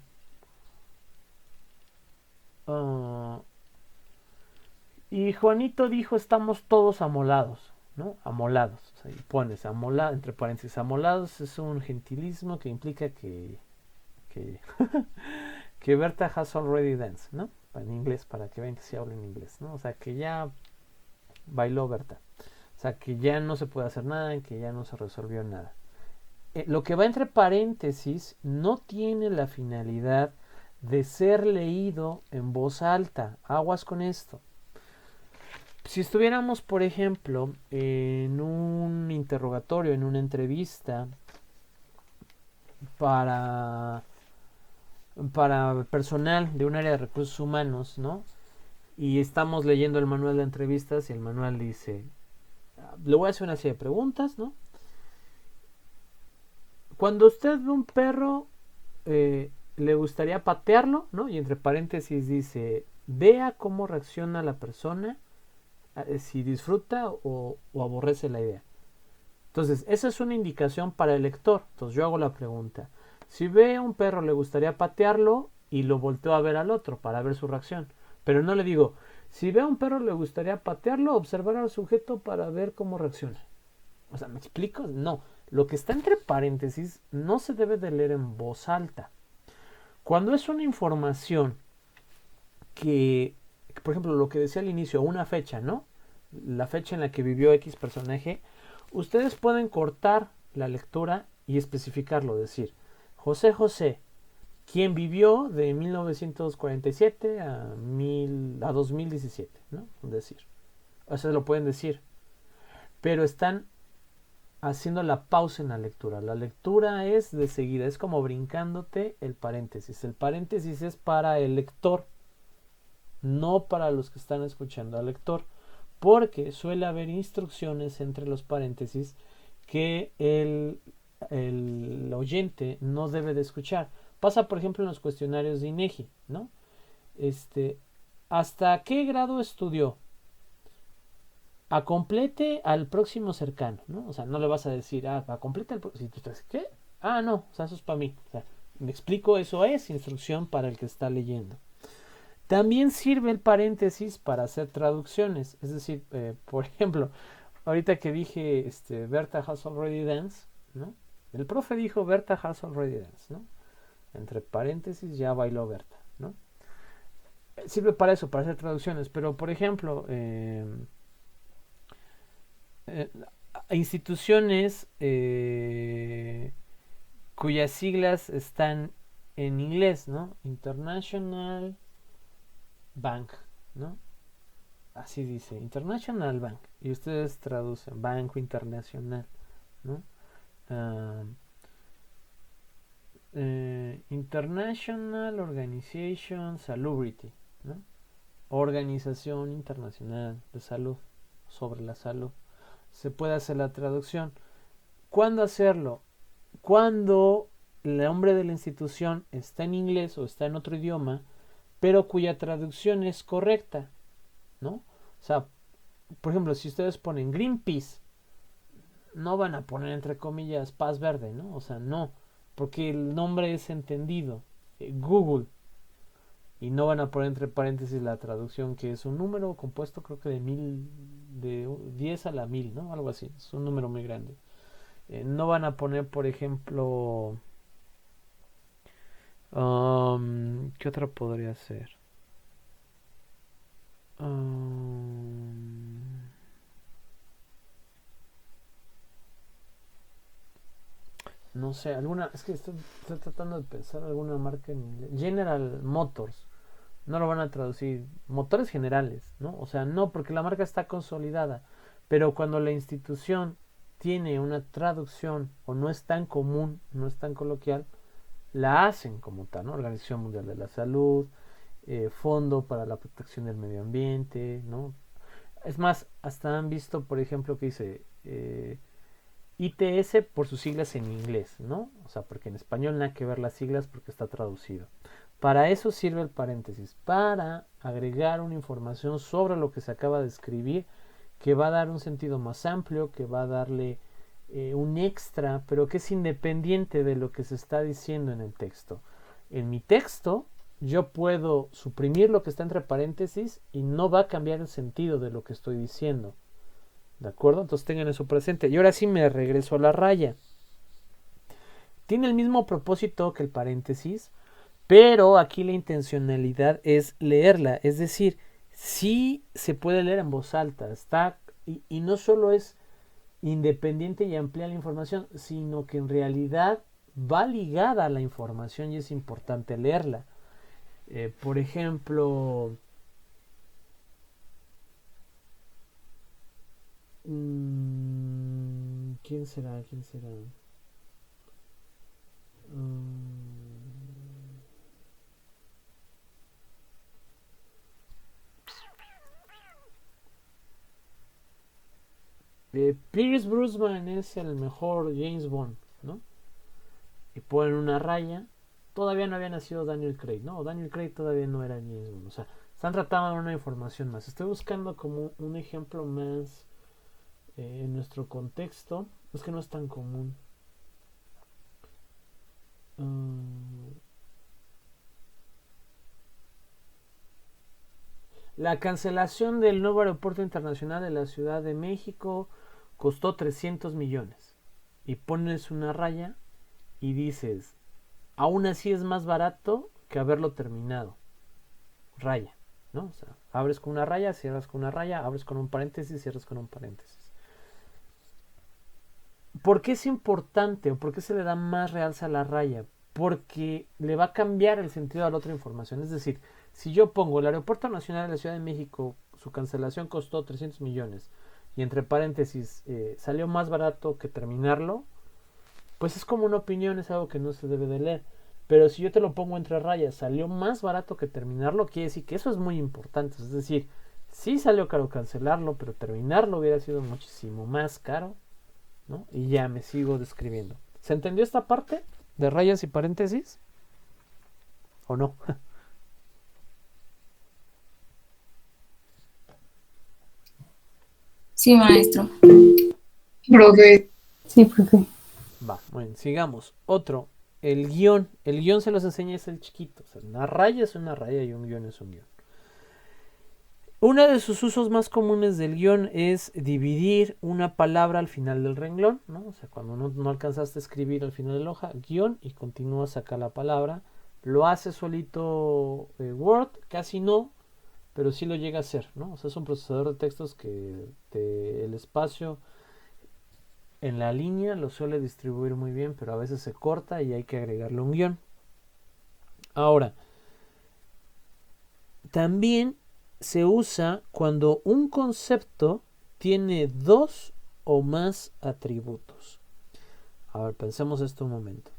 y Juanito dijo estamos todos amolados, ¿no? Amolados. O sea, y pones amolado, entre paréntesis, amolados es un gentilismo que implica que que Berta has already danced, ¿no? En inglés, para que vean que sí hablo en inglés, ¿no? O sea, que ya bailó Berta. O sea, que ya no se puede hacer nada, que ya no se resolvió nada. Lo que va entre paréntesis no tiene la finalidad de ser leído en voz alta. Aguas con esto. Si estuviéramos, por ejemplo, en un interrogatorio, en una entrevista para personal de un área de recursos humanos, ¿no? Y estamos leyendo el manual de entrevistas y el manual dice, le voy a hacer una serie de preguntas, ¿no? Cuando usted ve un perro, le gustaría patearlo, ¿no? Y entre paréntesis dice, vea cómo reacciona la persona, si disfruta o aborrece la idea. Entonces, esa es una indicación para el lector. Entonces, yo hago la pregunta. Si ve a un perro, le gustaría patearlo y lo volteo a ver al otro para ver su reacción. Pero no le digo, si ve a un perro, le gustaría patearlo, observar al sujeto para ver cómo reacciona. O sea, ¿me explico? No. Lo que está entre paréntesis no se debe de leer en voz alta. Cuando es una información que, por ejemplo, lo que decía al inicio, una fecha, ¿no? La fecha en la que vivió X personaje, ustedes pueden cortar la lectura y especificarlo, decir, José José, quien vivió de 1947 a 2017, ¿no? Decir. O sea, lo pueden decir. Pero están haciendo la pausa en la lectura. La lectura es de seguida, es como brincándote el paréntesis. El paréntesis es para el lector, no para los que están escuchando al lector, porque suele haber instrucciones entre los paréntesis que el oyente no debe de escuchar. Pasa, por ejemplo, en los cuestionarios de INEGI, ¿no? ¿Hasta qué grado estudió? Complete al próximo cercano, ¿no? O sea, no le vas a decir, complete al próximo. Si tú estás, ¿qué? No, o sea, eso es para mí. O sea, me explico, eso es instrucción para el que está leyendo. También sirve el paréntesis para hacer traducciones. Es decir, por ejemplo, ahorita que dije, Berta has already danced, ¿no? El profe dijo, Berta has already danced, ¿no? Entre paréntesis, ya bailó Berta, ¿no? Sirve para eso, para hacer traducciones. Pero, por ejemplo, instituciones cuyas siglas están en inglés, ¿no? International Bank, ¿no? Así dice, International Bank. Y ustedes traducen Banco Internacional, ¿no? International Organization Salubrity, ¿no? Organización Internacional de Salud, sobre la salud. Se puede hacer la traducción. ¿Cuándo hacerlo? Cuando el nombre de la institución está en inglés o está en otro idioma, pero cuya traducción es correcta, ¿no? O sea, por ejemplo, si ustedes ponen Greenpeace, no van a poner entre comillas Paz Verde, ¿no? O sea, no, porque el nombre es entendido. Google, y no van a poner entre paréntesis la traducción, que es un número compuesto, creo que de 10 a la 1000, ¿no? Algo así, es un número muy grande. No van a poner, por ejemplo, ¿qué otra podría ser? No sé, es que estoy tratando de pensar alguna marca en inglés. General Motors, no lo van a traducir, motores generales, ¿no? O sea, no, porque la marca está consolidada, pero cuando la institución tiene una traducción o no es tan común, no es tan coloquial, la hacen como tal, ¿no? Organización Mundial de la Salud, Fondo para la Protección del Medio Ambiente, ¿no? Es más, hasta han visto, por ejemplo, que dice ITS por sus siglas en inglés, ¿no? O sea, porque en español nada que ver las siglas porque está traducido. Para eso sirve el paréntesis, para agregar una información sobre lo que se acaba de escribir, que va a dar un sentido más amplio, que va a darle un extra, pero que es independiente de lo que se está diciendo en el texto. En mi texto, yo puedo suprimir lo que está entre paréntesis y no va a cambiar el sentido de lo que estoy diciendo. ¿De acuerdo? Entonces tengan eso presente. Y ahora sí me regreso a la raya. Tiene el mismo propósito que el paréntesis, pero aquí la intencionalidad es leerla. Es decir, sí se puede leer en voz alta. Y no solo es independiente y amplía la información, sino que en realidad va ligada a la información y es importante leerla. Por ejemplo, ¿quién será? Pierce Brosnan es el mejor James Bond, ¿no? Y ponen una raya. Todavía no había nacido Daniel Craig, ¿no? Daniel Craig todavía no era James Bond. O sea, están tratando de una información más. Estoy buscando como un ejemplo más en nuestro contexto. Es que no es tan común. La cancelación del nuevo aeropuerto internacional de la Ciudad de México costó 300 millones. Y pones una raya y dices, aún así es más barato que haberlo terminado. Raya, ¿no? O sea, abres con una raya, cierras con una raya, abres con un paréntesis, cierras con un paréntesis. ¿Por qué es importante o por qué se le da más realce a la raya? Porque le va a cambiar el sentido a la otra información. Es decir, si yo pongo el Aeropuerto Nacional de la Ciudad de México, su cancelación costó 300 millones y entre paréntesis salió más barato que terminarlo, pues es como una opinión, es algo que no se debe de leer. Pero si yo te lo pongo entre rayas, salió más barato que terminarlo, quiere decir que eso es muy importante. Es decir, sí salió caro cancelarlo, pero terminarlo hubiera sido muchísimo más caro, ¿no? Y ya me sigo describiendo. ¿Se entendió esta parte de rayas y paréntesis? ¿O no? Sí, maestro. Profe, Sí, profe. Va, bueno, sigamos. Otro, el guión. El guión se los enseña es el chiquito. O sea, una raya es una raya y un guión es un guión. Uno de sus usos más comunes del guión es dividir una palabra al final del renglón, ¿no? O sea, cuando no alcanzaste a escribir al final de la hoja, guión, y continúas acá la palabra. Lo hace solito Word, casi no, pero sí lo llega a hacer, ¿no? O sea, es un procesador de textos que el espacio en la línea lo suele distribuir muy bien, pero a veces se corta y hay que agregarle un guión. Ahora, también se usa cuando un concepto tiene dos o más atributos. A ver, pensemos esto un momento.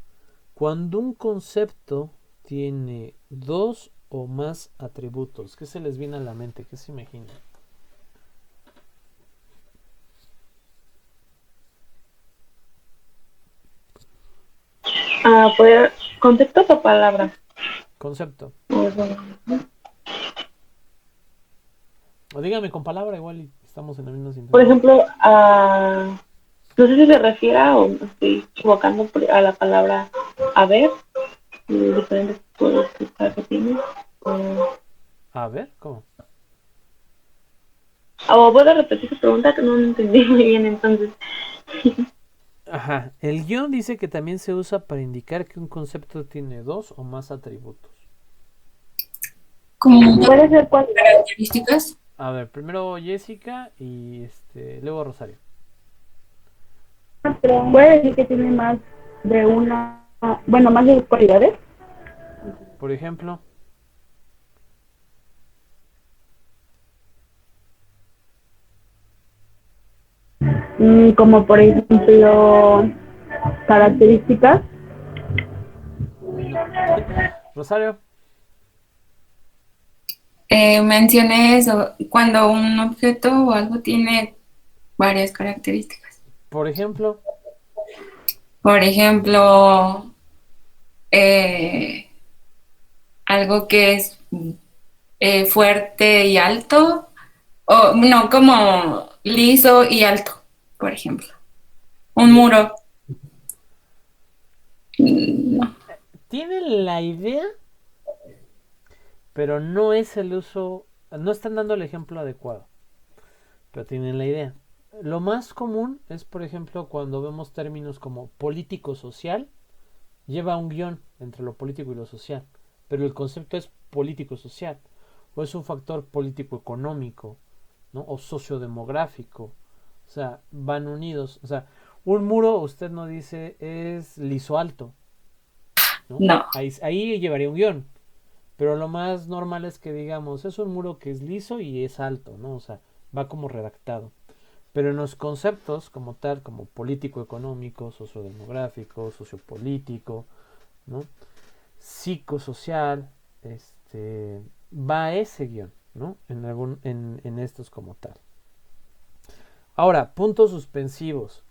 Cuando un concepto tiene dos o más atributos, ¿qué se les viene a la mente? ¿Qué se imaginan? ¿Conceptos o palabras? Concepto. O dígame con palabra, igual y estamos en la misma sintonía. Por ejemplo, no sé si se refiere o me estoy equivocando a la palabra haber y diferentes tipos de significado que tiene. A ver, ¿cómo? O voy a repetir su pregunta que no entendí muy bien entonces. Ajá, el guión dice que también se usa para indicar que un concepto tiene dos o más atributos. Como ¿Puede ser cuál? características. A ver, primero Jessica y luego Rosario. Puede decir que tiene más de una, bueno, más de cualidades. Por ejemplo, Como por ejemplo características. no. Rosario. Mencioné eso, cuando un objeto o algo tiene varias características. Por ejemplo, Por ejemplo, eh, algo que es fuerte y alto, o no, como liso y alto, por ejemplo. Un Ye- muro. No, Tienen la idea, pero no es el uso, no están dando el ejemplo adecuado, pero tienen la idea. Lo más común es, por ejemplo, cuando vemos términos como político-social, lleva un guión entre lo político y lo social, pero el concepto es político-social, o es un factor político-económico, ¿no? O sociodemográfico, o sea, van unidos, o sea, un muro, usted no dice es liso alto, ¿no? no. Ahí llevaría un guión, pero lo más normal es que digamos, es un muro que es liso y es alto, ¿no? O sea, va como redactado. Pero en los conceptos como tal, como político-económico, sociodemográfico, sociopolítico, ¿no? Psicosocial, va ese guión, ¿no? En estos como tal. Ahora, puntos suspensivos.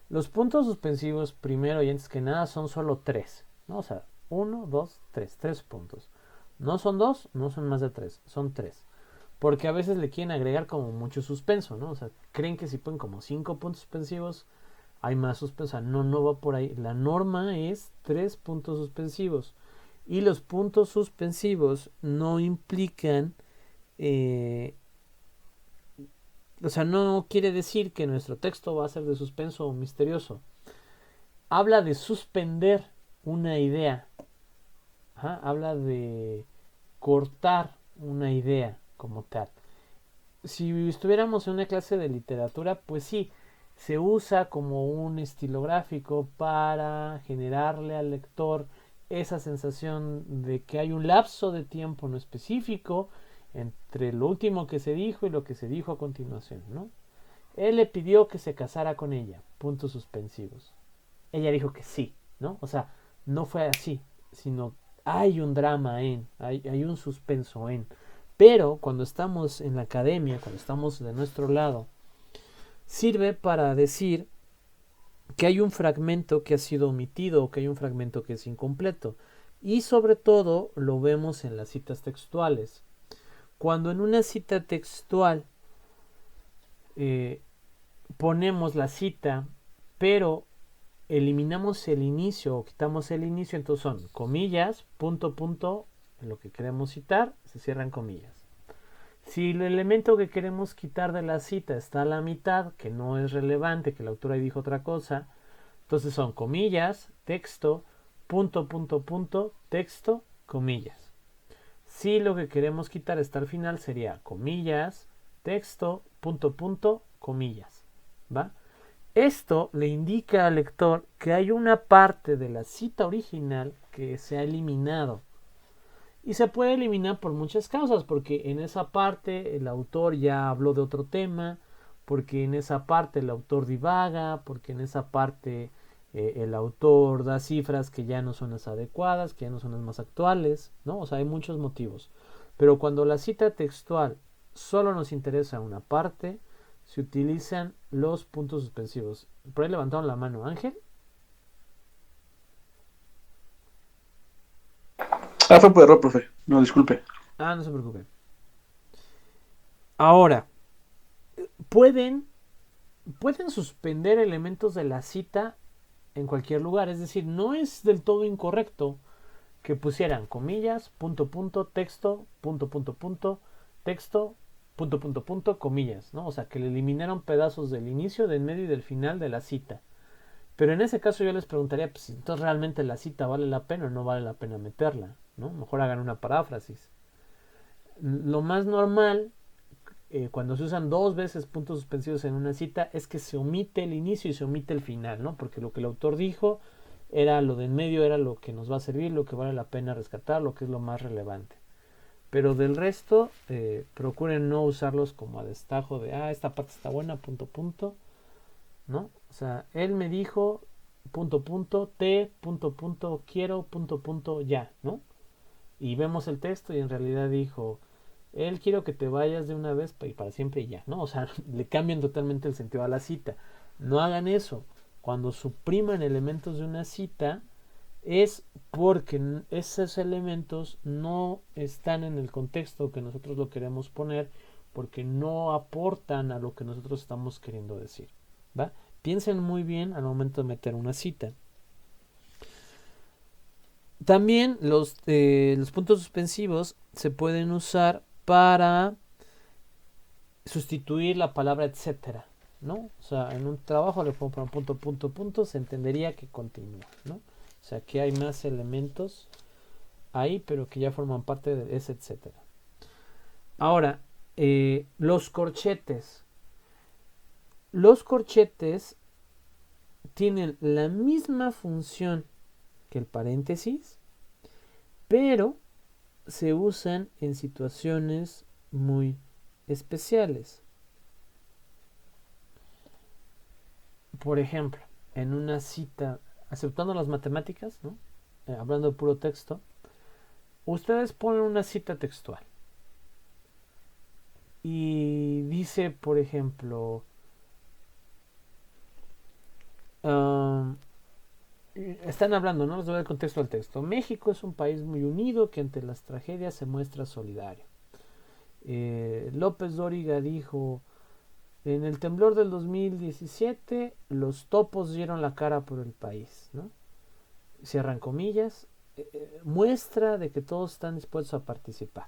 Los puntos suspensivos, primero y antes que nada, son solo tres, ¿no? O sea, uno, dos, tres puntos. No son dos, no son más de tres, son tres. Porque a veces le quieren agregar como mucho suspenso, ¿no? O sea, creen que si ponen como 5 puntos suspensivos, hay más suspenso. O sea, no va por ahí. La norma es 3 puntos suspensivos. Y los puntos suspensivos no implican, eh, o sea, no quiere decir que nuestro texto va a ser de suspenso o misterioso. Habla de suspender una idea. Ajá, habla de cortar una idea como tal. Si estuviéramos en una clase de literatura, pues sí, se usa como un estilográfico para generarle al lector esa sensación de que hay un lapso de tiempo no específico entre lo último que se dijo y lo que se dijo a continuación, ¿no? Él le pidió que se casara con ella, puntos suspensivos. Ella dijo que sí, ¿no? O sea, no fue así, sino hay un drama hay un suspenso en. Pero cuando estamos en la academia, cuando estamos de nuestro lado, sirve para decir que hay un fragmento que ha sido omitido o que hay un fragmento que es incompleto. Y sobre todo lo vemos en las citas textuales. Cuando en una cita textual eh, ponemos la cita, pero eliminamos el inicio o quitamos el inicio, entonces son comillas, punto, punto, lo que queremos citar, se cierran comillas. Si el elemento que queremos quitar de la cita está a la mitad, que no es relevante, que el autor ahí dijo otra cosa, entonces son comillas, texto, punto, punto, punto, texto, comillas. Si lo que queremos quitar está al final, sería comillas, texto, punto, punto, comillas. ¿Va? Esto le indica al lector que hay una parte de la cita original que se ha eliminado. Y se puede eliminar por muchas causas, porque en esa parte el autor ya habló de otro tema, porque en esa parte el autor divaga, porque en esa parte el autor da cifras que ya no son las adecuadas, que ya no son las más actuales, ¿no? O sea, hay muchos motivos. Pero cuando la cita textual solo nos interesa una parte, se utilizan los puntos suspensivos. Por ahí levantaron la mano, Ángel. Fue por error, profe. No, disculpe. No se preocupe. Ahora, pueden suspender elementos de la cita en cualquier lugar. Es decir, no es del todo incorrecto que pusieran comillas, punto, punto, texto, punto, punto, punto, texto, punto, punto, punto, comillas, ¿no? O sea, que le eliminaron pedazos del inicio, del medio y del final de la cita. Pero en ese caso yo les preguntaría, pues, entonces realmente la cita vale la pena o no vale la pena meterla, ¿no? Mejor hagan una paráfrasis. Lo más normal, cuando se usan dos veces puntos suspensivos en una cita, es que se omite el inicio y se omite el final, ¿no? Porque lo que el autor dijo era lo de en medio, era lo que nos va a servir, lo que vale la pena rescatar, lo que es lo más relevante. Pero del resto, procuren no usarlos como a destajo de, esta parte está buena, punto, punto, ¿no? O sea, él me dijo, punto, punto, punto, punto, quiero, punto, punto, ya, ¿no? Y vemos el texto y en realidad dijo, él quiero que te vayas de una vez y para siempre y ya, ¿no? O sea, le cambian totalmente el sentido a la cita. No hagan eso. cuando supriman elementos de una cita, es porque esos elementos no están en el contexto que nosotros lo queremos poner, porque no aportan a lo que nosotros estamos queriendo decir, ¿va? Piensen muy bien al momento de meter una cita. También los puntos suspensivos se pueden usar para sustituir la palabra etcétera, ¿no? O sea, en un trabajo le pongo un punto, punto, punto, se entendería que continúa, ¿no? O sea, que hay más elementos ahí, pero que ya forman parte de ese etcétera. Ahora, los corchetes. Los corchetes tienen la misma función que el paréntesis, pero se usan en situaciones muy especiales. Por ejemplo, en una cita, aceptando las matemáticas, ¿no? Hablando de puro texto, ustedes ponen una cita textual y dice, por ejemplo, están hablando, ¿no? Les doy el contexto del texto. México es un país muy unido que ante las tragedias se muestra solidario. López Dóriga dijo: en el temblor del 2017 los topos dieron la cara por el país, ¿no? Cierran comillas, muestra de que todos están dispuestos a participar.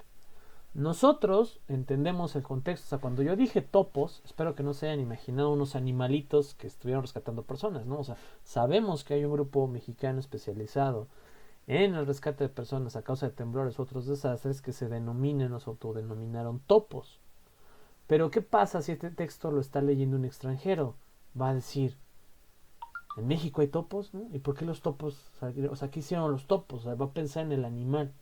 Nosotros entendemos el contexto. O sea, cuando yo dije topos, espero que no se hayan imaginado unos animalitos que estuvieron rescatando personas, ¿no? O sea, sabemos que hay un grupo mexicano especializado en el rescate de personas a causa de temblores u otros desastres que se denominan o se autodenominaron topos. Pero ¿qué pasa si este texto lo está leyendo un extranjero? Va a decir: ¿en México hay topos? ¿No? ¿Y por qué los topos? O sea, ¿qué hicieron los topos? O sea, va a pensar en el animal.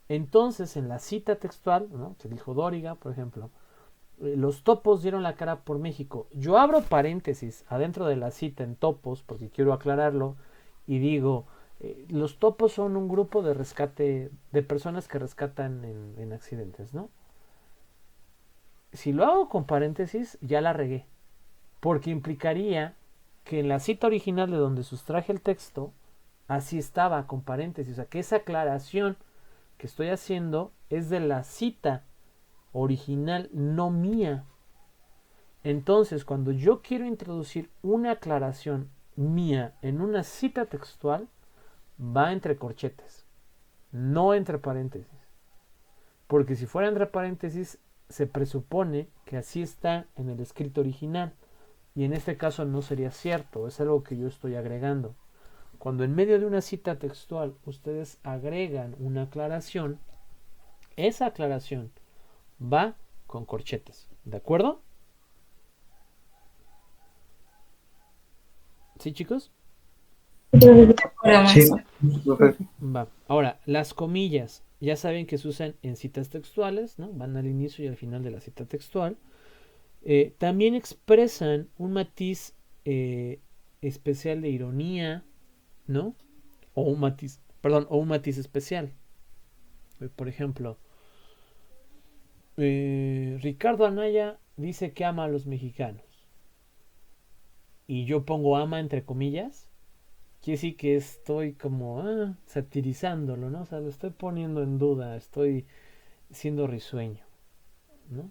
Entonces, en la cita textual, ¿no?, que dijo Dóriga, por ejemplo, los topos dieron la cara por México. Yo abro paréntesis adentro de la cita en topos, porque quiero aclararlo, y digo, los topos son un grupo de rescate, de personas que rescatan en accidentes, ¿no? Si lo hago con paréntesis, ya la regué, porque implicaría que en la cita original de donde sustraje el texto, así estaba, con paréntesis. O sea, que esa aclaración que estoy haciendo es de la cita original, no mía. Entonces, cuando yo quiero introducir una aclaración mía en una cita textual, va entre corchetes, no entre paréntesis. Porque si fuera entre paréntesis, se presupone que así está en el escrito original. Y en este caso no sería cierto, es algo que yo estoy agregando. Cuando en medio de una cita textual ustedes agregan una aclaración, esa aclaración va con corchetes, ¿de acuerdo? ¿Sí, chicos? Sí. Profe. Va. Ahora, las comillas, ya saben que se usan en citas textuales, ¿no? Van al inicio y al final de la cita textual. También expresan un matiz especial de ironía, ¿no? O un matiz especial. Por ejemplo, Ricardo Anaya dice que ama a los mexicanos. Y yo pongo ama entre comillas. Quiere decir que estoy como satirizándolo, ¿no? O sea, lo estoy poniendo en duda, estoy siendo risueño, ¿no?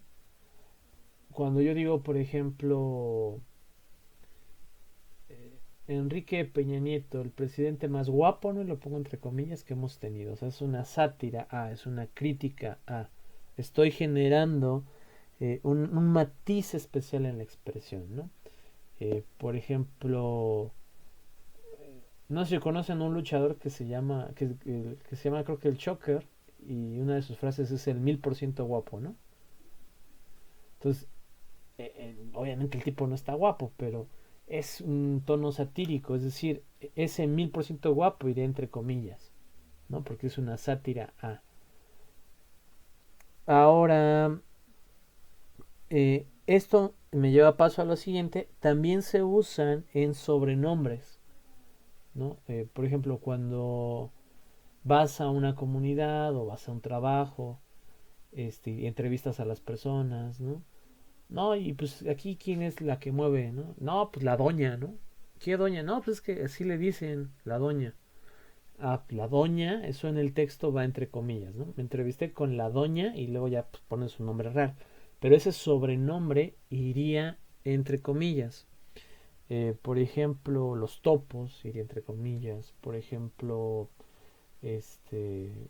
Cuando yo digo, por ejemplo, Enrique Peña Nieto, el presidente más guapo, ¿no? Lo pongo entre comillas, que hemos tenido. O sea, es una sátira es una crítica estoy generando un matiz especial en la expresión, ¿no? Por ejemplo, no sé si conocen a un luchador que se llama creo que el Choker, y una de sus frases es el 1000% guapo, ¿no? Entonces, obviamente el tipo no está guapo, pero es un tono satírico, es decir, ese 1000% guapo iría entre comillas, ¿no? Porque es una sátira Ahora, esto me lleva paso a lo siguiente. También se usan en sobrenombres, ¿no? Por ejemplo, cuando vas a una comunidad o vas a un trabajo, y entrevistas a las personas, ¿no? No, y pues aquí quién es la que mueve, ¿no? No, pues la doña, ¿no? ¿qué doña? No, pues es que así le dicen, la doña. Ah, la doña, eso en el texto va entre comillas, ¿no? Me entrevisté con la doña y luego ya pues, pone su nombre real. Pero ese sobrenombre iría entre comillas. Por ejemplo, los topos iría entre comillas. Por ejemplo, este...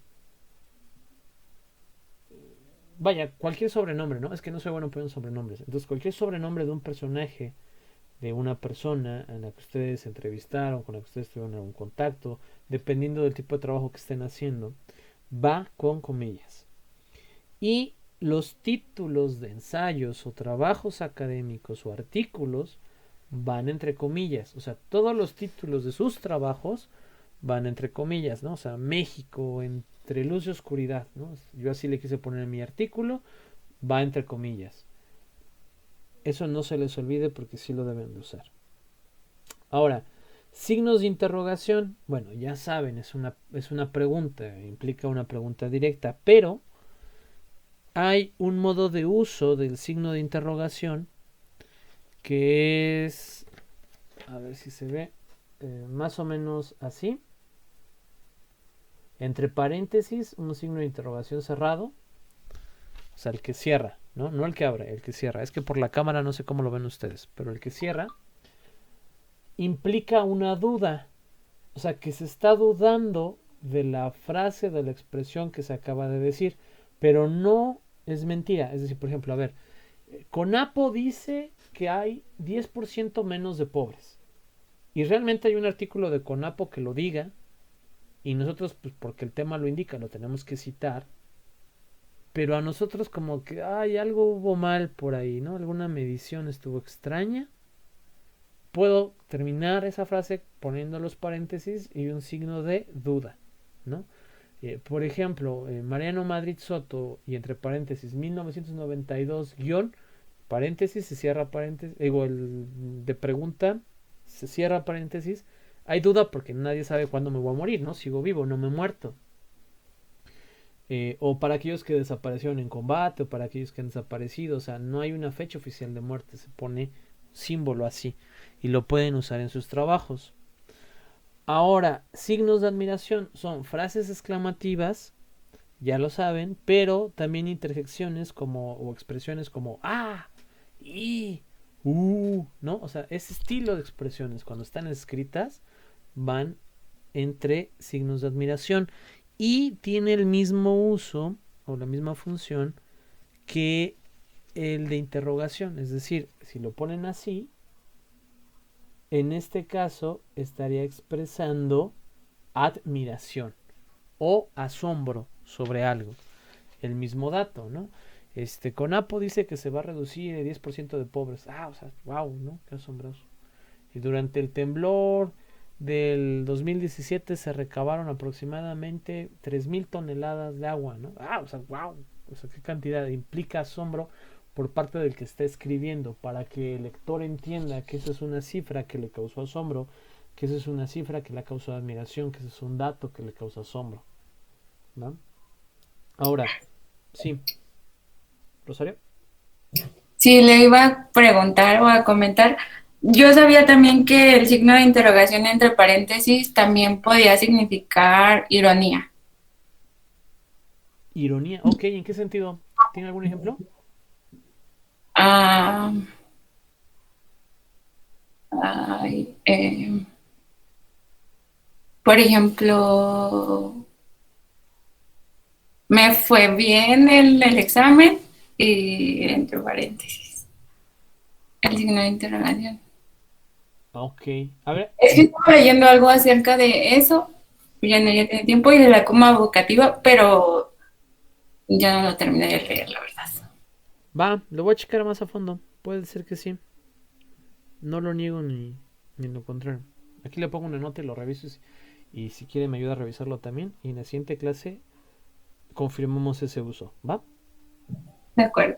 Vaya, cualquier sobrenombre, ¿no? Es que no soy bueno poniendo sobrenombres. Entonces, cualquier sobrenombre de un personaje, de una persona en la que ustedes entrevistaron, con la que ustedes tuvieron algún contacto, dependiendo del tipo de trabajo que estén haciendo, va con comillas. Y los títulos de ensayos o trabajos académicos o artículos van entre comillas. O sea, todos los títulos de sus trabajos van entre comillas, ¿no? O sea, México entre luz y oscuridad, ¿no? Yo así le quise poner en mi artículo, va entre comillas. Eso no se les olvide porque sí lo deben de usar. Ahora, signos de interrogación, bueno, ya saben, es una pregunta, implica una pregunta directa, pero hay un modo de uso del signo de interrogación que es, a ver si se ve, más o menos así. Entre paréntesis, un signo de interrogación cerrado, o sea, el que cierra, ¿no? No el que abre, el que cierra. Es que por la cámara no sé cómo lo ven ustedes, pero el que cierra implica una duda, o sea, que se está dudando de la frase, de la expresión que se acaba de decir, pero no es mentira. Es decir, por ejemplo, a ver, CONAPO dice que hay 10% menos de pobres. Y realmente hay un artículo de CONAPO que lo diga, y nosotros, pues porque el tema lo indica, lo tenemos que citar, pero a nosotros como que, ay, algo hubo mal por ahí, ¿no? Alguna medición estuvo extraña. Puedo terminar esa frase poniendo los paréntesis y un signo de duda, ¿no? Por ejemplo, Mariano Madrid Soto y entre paréntesis 1992 guión, paréntesis, se cierra paréntesis, digo, el de pregunta, se cierra paréntesis. Hay duda porque nadie sabe cuándo me voy a morir, ¿no? Sigo vivo, no me he muerto. O para aquellos que desaparecieron en combate, o para aquellos que han desaparecido, o sea, no hay una fecha oficial de muerte, se pone símbolo así y lo pueden usar en sus trabajos. Ahora, signos de admiración son frases exclamativas, ya lo saben, pero también interjecciones como o expresiones como ah, y, ¿no? O sea, ese estilo de expresiones cuando están escritas van entre signos de admiración y tiene el mismo uso o la misma función que el de interrogación, es decir, si lo ponen así, en este caso estaría expresando admiración o asombro sobre algo. El mismo dato, ¿no? CONAPO dice que se va a reducir el 10% de pobres. Ah, o sea, wow, ¿no? Qué asombroso. Y durante el temblor del 2017 se recabaron aproximadamente 3,000 toneladas de agua, ¿no? Ah, o sea, wow. O sea, qué cantidad. Implica asombro por parte del que está escribiendo para que el lector entienda que esa es una cifra que le causó asombro, que esa es una cifra que le ha causado admiración, que ese es un dato que le causa asombro, ¿no? Ahora, sí. Rosario. Sí, le iba a preguntar o a comentar. Yo sabía también que el signo de interrogación entre paréntesis también podía significar ironía. Ironía, ok, ¿en qué sentido? ¿Tiene algún ejemplo? Ah, ay, por ejemplo, me fue bien el examen y entre paréntesis el signo de interrogación. Ok, a ver, Es que estaba leyendo algo acerca de eso, ya no ya tiene tiempo, y de la coma vocativa, pero ya no lo terminé de leer, la verdad. va, lo voy a checar más a fondo. Puede ser que sí. No lo niego ni lo contrario. Aquí le pongo una nota y lo reviso. Y si quiere me ayuda a revisarlo también. Y en la siguiente clase confirmamos ese uso. ¿Va? De acuerdo.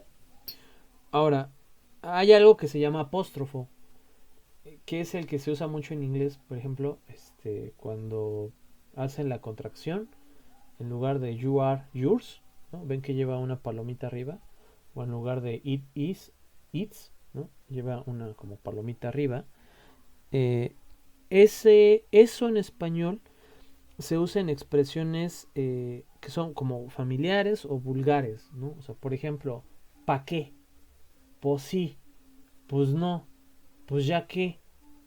Ahora, hay algo que se llama apóstrofo, que es el que se usa mucho en inglés, por ejemplo, cuando hacen la contracción, en lugar de you are yours, ¿no? Ven que lleva una palomita arriba, o en lugar de it is its, ¿no? Lleva una como palomita arriba. eso en español se usa en expresiones que son como familiares o vulgares, ¿no? O sea, por ejemplo, ¿pa' qué? Pues sí, pues no, pues ya que.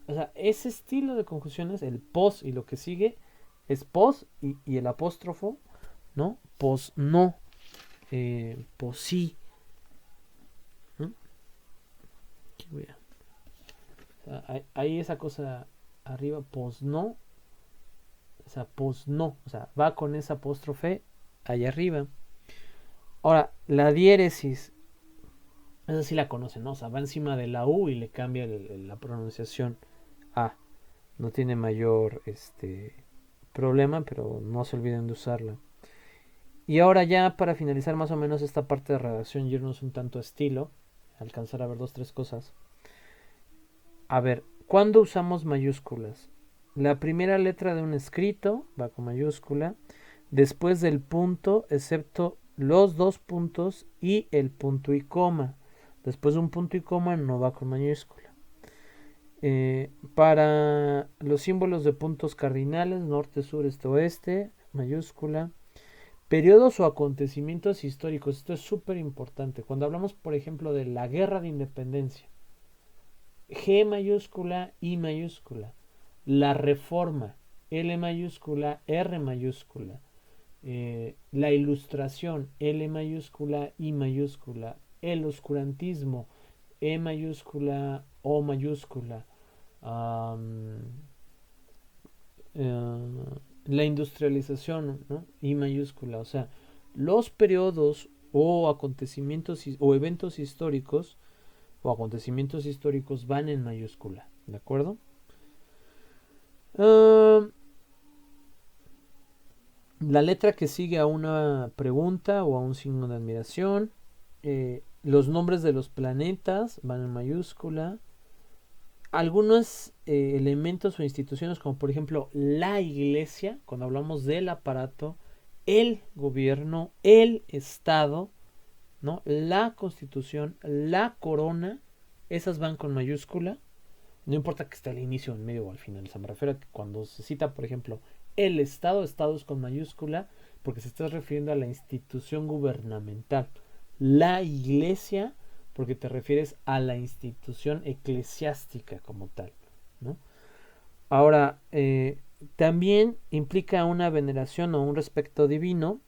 O sea, ese estilo de conjunciones, el pos y lo que sigue, es pos y el apóstrofo, ¿no? Pos no, pos sí. ¿No? Aquí voy a- o sea, hay esa cosa arriba, pos no, o sea, pos no, o sea, va con esa apóstrofe allá arriba. Ahora, la diéresis, esa sí la conocen, ¿no? O sea, va encima de la U y le cambia la pronunciación a. No tiene mayor problema, pero no se olviden de usarla. Y ahora ya para finalizar más o menos esta parte de redacción y irnos un tanto a estilo, alcanzar a ver dos, tres cosas. A ver, ¿cuándo usamos mayúsculas? La primera letra de un escrito va con mayúscula, después del punto, excepto los dos puntos y el punto y coma. Después de un punto y coma no va con mayúscula. Para los símbolos de puntos cardinales, norte, sur, este, oeste, mayúscula. Periodos o acontecimientos históricos, esto es súper importante. Cuando hablamos, por ejemplo, de la guerra de independencia, G mayúscula, I mayúscula. La reforma, L mayúscula, R mayúscula. La ilustración, L mayúscula, I mayúscula. El oscurantismo, E mayúscula, O mayúscula. La industrialización, ¿no? I mayúscula. O sea, los periodos o acontecimientos o eventos históricos o acontecimientos históricos van en mayúscula, ¿de acuerdo? La letra que sigue a una pregunta o a un signo de admiración. Los nombres de los planetas van en mayúscula. Algunos elementos o instituciones como por ejemplo la iglesia, cuando hablamos del aparato, el gobierno, el estado, ¿no? La constitución, la corona, esas van con mayúscula. No importa que esté al inicio, en medio o al final. Se me refiero a que cuando se cita, por ejemplo, el estado, estado es con mayúscula porque se está refiriendo a la institución gubernamental. La iglesia, porque te refieres a la institución eclesiástica como tal, ¿no? Ahora, también implica una veneración o un respeto divino.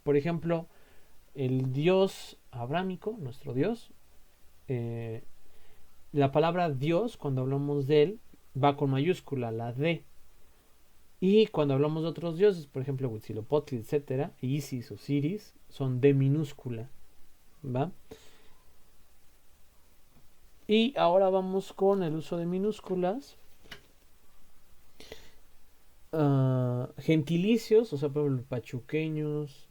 Por ejemplo, el Dios abrámico, nuestro Dios, la palabra Dios, cuando hablamos de él, va con mayúscula, la D. Y cuando hablamos de otros dioses, por ejemplo, Huitzilopochtli, etc., Isis, Osiris, son D minúscula, ¿va? Y ahora vamos con el uso de minúsculas. Gentilicios, o sea, por ejemplo, pachuqueños,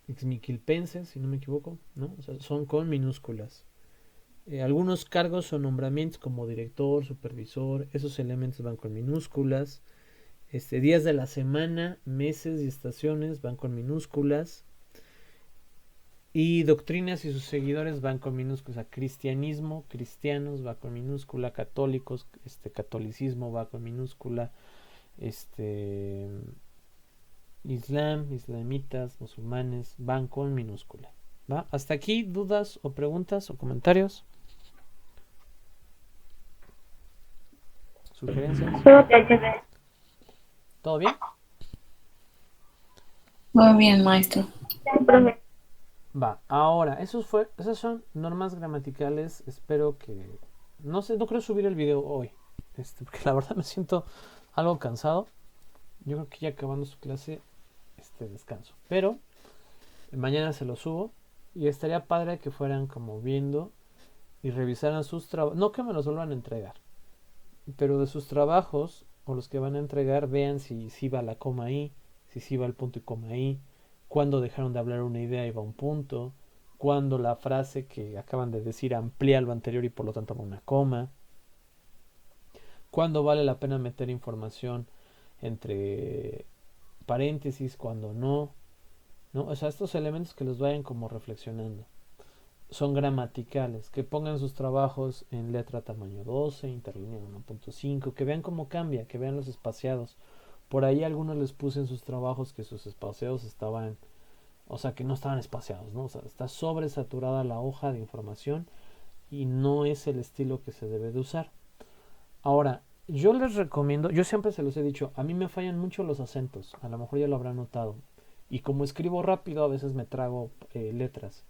exmiquilpenses, si no me equivoco, ¿no? O sea, son con minúsculas. Algunos cargos o nombramientos como director, supervisor, esos elementos van con minúsculas. Días de la semana, meses y estaciones van con minúsculas. Y doctrinas y sus seguidores van con minúsculas. O sea, cristianismo, cristianos va con minúscula. Católicos, catolicismo va con minúscula. Islam, islamitas, musulmanes van con minúscula. ¿Va? Hasta aquí, dudas o preguntas o comentarios. Sugerencias. ¿Todo bien? Muy bien, maestro. Va, ahora, esas son normas gramaticales. Espero que. No sé, no creo subir el video hoy. Porque la verdad me siento algo cansado. Yo creo que ya acabando su clase, descanso. Pero mañana se lo subo. Y estaría padre que fueran como viendo y revisaran sus trabajos. No que me los vuelvan a entregar. Pero de sus trabajos, o los que van a entregar, vean si va la coma ahí, si va el punto y coma ahí, cuando dejaron de hablar una idea y va un punto, cuando la frase que acaban de decir amplía lo anterior y por lo tanto va una coma, cuando vale la pena meter información entre paréntesis, cuando no, ¿no? O sea, estos elementos que los vayan como reflexionando. son gramaticales, que pongan sus trabajos en letra tamaño 12, interlínea 1.5, que vean cómo cambia, que vean los espaciados. Por ahí algunos les puse en sus trabajos que sus espaciados estaban, o sea, que no estaban espaciados, ¿no? O sea, está sobresaturada la hoja de información y no es el estilo que se debe de usar. Ahora, yo les recomiendo, yo siempre se los he dicho, a mí me fallan mucho los acentos, a lo mejor ya lo habrán notado. Y como escribo rápido, a veces me trago letras.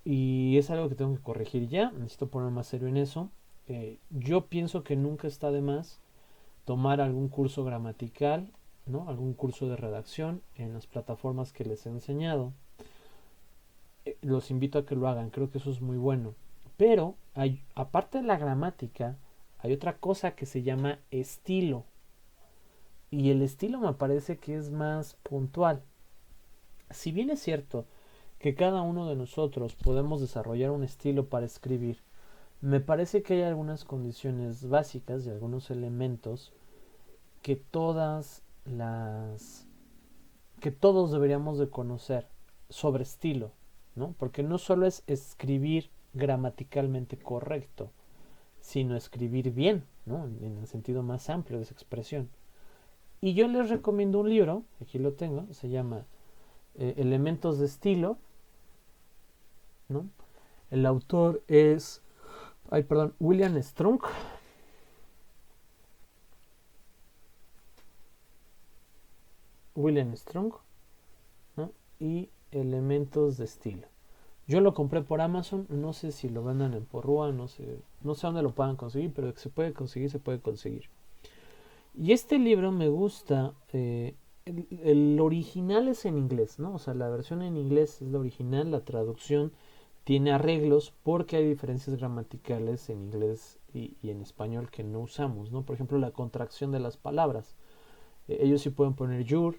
Y es algo que tengo que corregir ya, necesito poner más serio en eso. Yo pienso que nunca está de más tomar algún curso gramatical, ¿no? Algún curso de redacción en las plataformas que les he enseñado. Los invito a que lo hagan, creo que eso es muy bueno. Pero, aparte de la gramática, hay otra cosa que se llama estilo. Y el estilo me parece que es más puntual. Si bien es cierto que cada uno de nosotros podemos desarrollar un estilo para escribir, me parece que hay algunas condiciones básicas y algunos elementos que todos deberíamos de conocer sobre estilo, ¿no? Porque no solo es escribir gramaticalmente correcto, sino escribir bien, ¿no? En el sentido más amplio de esa expresión. Y yo les recomiendo un libro, aquí lo tengo, se llama Elementos de Estilo, ¿no? El autor es, William Strunk. ¿No? Y Elementos de Estilo. Yo lo compré por Amazon, no sé si lo vendan en Porrúa, no sé dónde lo puedan conseguir, pero que se puede conseguir. Y este libro me gusta, el original es en inglés, ¿no? O sea, la versión en inglés es la original, la traducción tiene arreglos porque hay diferencias gramaticales en inglés y en español que no usamos, ¿no? Por ejemplo, la contracción de las palabras. Ellos sí pueden poner your,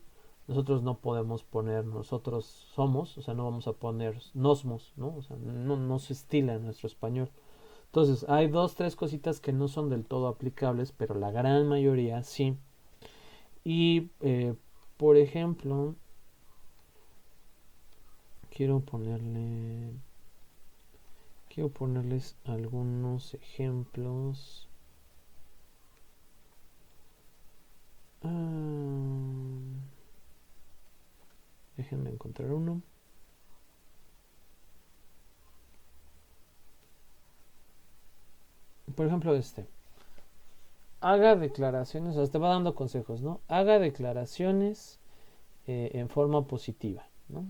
nosotros no podemos poner nosotros somos, o sea, no vamos a poner nosmos, ¿no? O sea, no se estila en nuestro español. Entonces, hay 2-3 cositas que no son del todo aplicables, pero la gran mayoría sí. Y, por ejemplo, quiero ponerles algunos ejemplos. Déjenme encontrar uno. Por ejemplo, haga declaraciones, o sea, te va dando consejos, ¿no? Haga declaraciones en forma positiva, ¿no?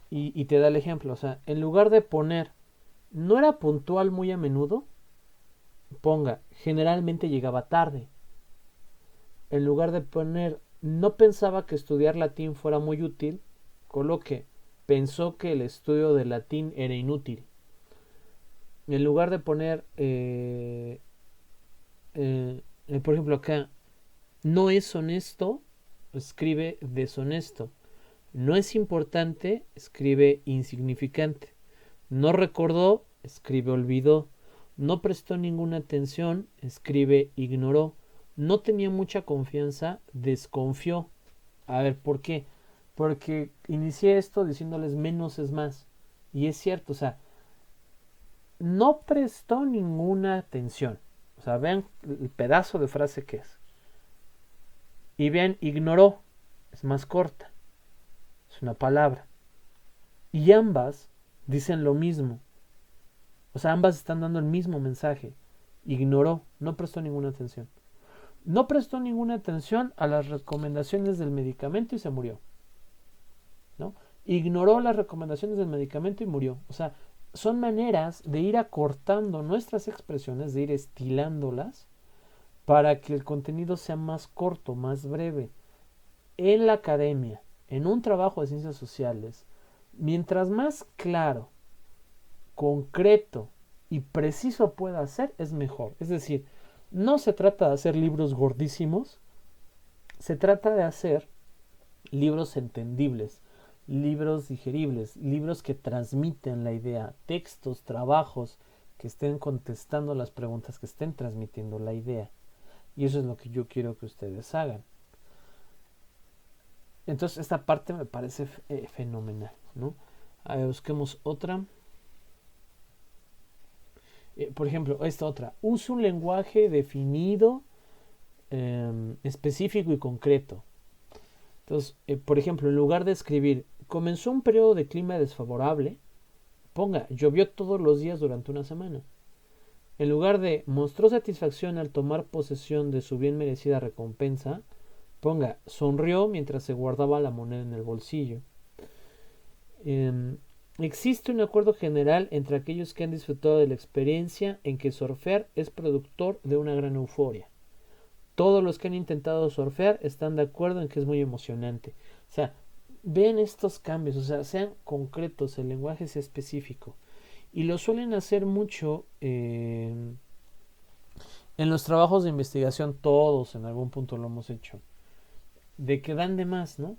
Y te da el ejemplo, o sea, en lugar de poner no era puntual muy a menudo, ponga generalmente llegaba tarde. En lugar de poner no pensaba que estudiar latín fuera muy útil, coloque pensó que el estudio de latín era inútil. En lugar de poner por ejemplo acá no es honesto, escribe deshonesto. No es importante, escribe insignificante. No recordó, escribe olvidó. No prestó ninguna atención, escribe ignoró. No tenía mucha confianza, desconfió. A ver, ¿por qué? Porque inicié esto diciéndoles menos es más. Y es cierto, o sea, no prestó ninguna atención. O sea, vean el pedazo de frase que es. Y vean, ignoró, es más corta. Es una palabra. Y ambas dicen lo mismo. O sea, ambas están dando el mismo mensaje. Ignoró, no prestó ninguna atención. No prestó ninguna atención a las recomendaciones del medicamento y se murió, ¿no? Ignoró las recomendaciones del medicamento y murió. O sea, son maneras de ir acortando nuestras expresiones, de ir estilándolas para que el contenido sea más corto, más breve. En la academia, en un trabajo de ciencias sociales, mientras más claro, concreto y preciso pueda ser, es mejor. Es decir, no se trata de hacer libros gordísimos, se trata de hacer libros entendibles, libros digeribles, libros que transmiten la idea, textos, trabajos que estén contestando las preguntas, que estén transmitiendo la idea. Y eso es lo que yo quiero que ustedes hagan. Entonces esta parte me parece fenomenal, ¿no? A ver, busquemos otra. Por ejemplo, esta otra. Usa un lenguaje definido, específico y concreto. Entonces, por ejemplo, en lugar de escribir, comenzó un periodo de clima desfavorable, ponga, llovió todos los días durante una semana. En lugar de mostró satisfacción al tomar posesión de su bien merecida recompensa, ponga, sonrió mientras se guardaba la moneda en el bolsillo. Existe un acuerdo general entre aquellos que han disfrutado de la experiencia en que surfear es productor de una gran euforia. Todos los que han intentado surfear están de acuerdo en que es muy emocionante. O sea, ven estos cambios, o sea, sean concretos, el lenguaje sea específico. Y lo suelen hacer mucho en los trabajos de investigación, todos en algún punto lo hemos hecho. De que dan de más, ¿no?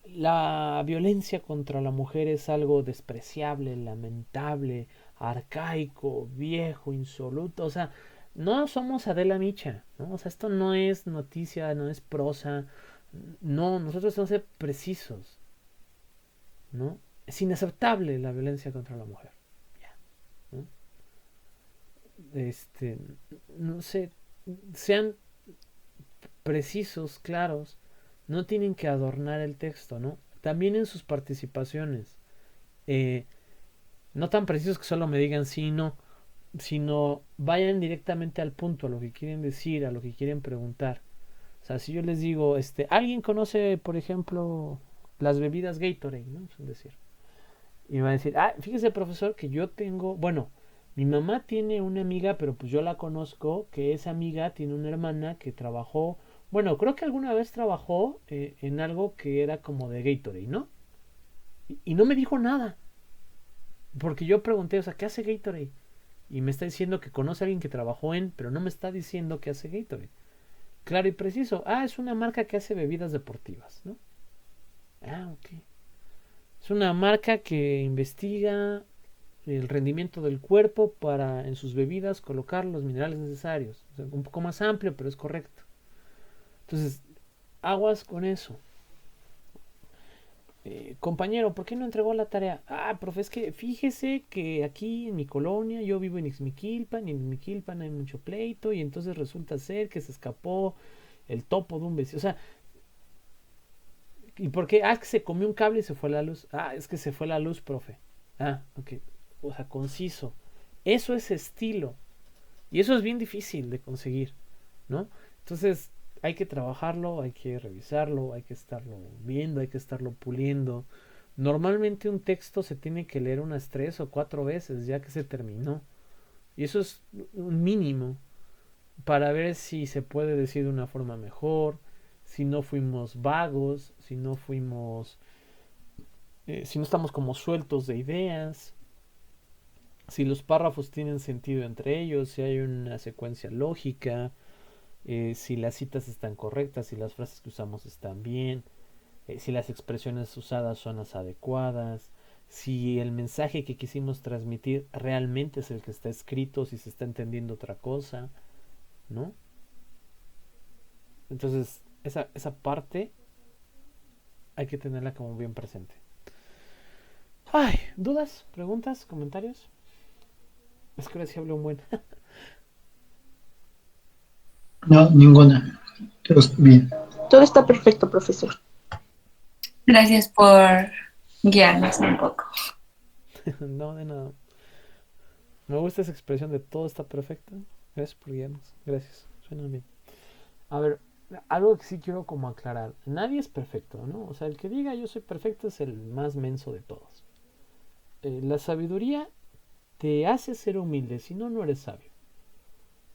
La violencia contra la mujer es algo despreciable, lamentable, arcaico, viejo, insoluto. O sea, no somos Adela Micha, ¿no? O sea, esto no es noticia, no es prosa. No, nosotros tenemos que ser precisos, ¿no? Es inaceptable la violencia contra la mujer. Ya, ¿no? No sé, sean precisos, claros. No tienen que adornar el texto, ¿no? También en sus participaciones. No tan precisos que solo me digan sí y no, sino vayan directamente al punto, a lo que quieren decir, a lo que quieren preguntar. O sea, si yo les digo, ¿alguien conoce, por ejemplo, las bebidas Gatorade, ¿no? Es decir. Y me va a decir, fíjese, profesor, que yo tengo, bueno, mi mamá tiene una amiga, pero pues yo la conozco, que esa amiga tiene una hermana que trabajó, bueno, creo que alguna vez trabajó en algo que era como de Gatorade, ¿no? Y no me dijo nada. Porque yo pregunté, o sea, ¿qué hace Gatorade? Y me está diciendo que conoce a alguien que trabajó pero no me está diciendo qué hace Gatorade. Claro y preciso. Es una marca que hace bebidas deportivas, ¿no? Ok. Es una marca que investiga el rendimiento del cuerpo para en sus bebidas colocar los minerales necesarios. O sea, un poco más amplio, pero es correcto. Entonces, aguas con eso. Compañero, ¿por qué no entregó la tarea? Profe, es que fíjese que aquí en mi colonia, yo vivo en Ixmiquilpan, y en Ixmiquilpan hay mucho pleito, y entonces resulta ser que se escapó el topo de un vecino. O sea, ¿y por qué? Es que se comió un cable y se fue la luz. Es que se fue la luz, profe. Ok. O sea, conciso. Eso es estilo. Y eso es bien difícil de conseguir, ¿no? Entonces, hay que trabajarlo, hay que revisarlo, hay que estarlo viendo, hay que estarlo puliendo. Normalmente un texto se tiene que leer unas 3 o 4 veces ya que se terminó. Y eso es un mínimo para ver si se puede decir de una forma mejor, si no fuimos vagos, si no fuimos, si no estamos como sueltos de ideas, si los párrafos tienen sentido entre ellos, si hay una secuencia lógica, si las citas están correctas, si las frases que usamos están bien, si las expresiones usadas son las adecuadas, si el mensaje que quisimos transmitir realmente es el que está escrito, si se está entendiendo otra cosa, ¿no? Entonces, esa parte hay que tenerla como bien presente. ¿Dudas? ¿Preguntas? ¿Comentarios? Es que ahora sí hablo un buen. No, ninguna. Todo está bien. Todo está perfecto, profesor. Gracias por guiarnos un poco. No, de nada. Me gusta esa expresión de todo está perfecto. Gracias por guiarnos. Gracias. Suena bien. A ver, algo que sí quiero como aclarar. Nadie es perfecto, ¿no? O sea, el que diga yo soy perfecto es el más menso de todos. La sabiduría te hace ser humilde, si no, no eres sabio,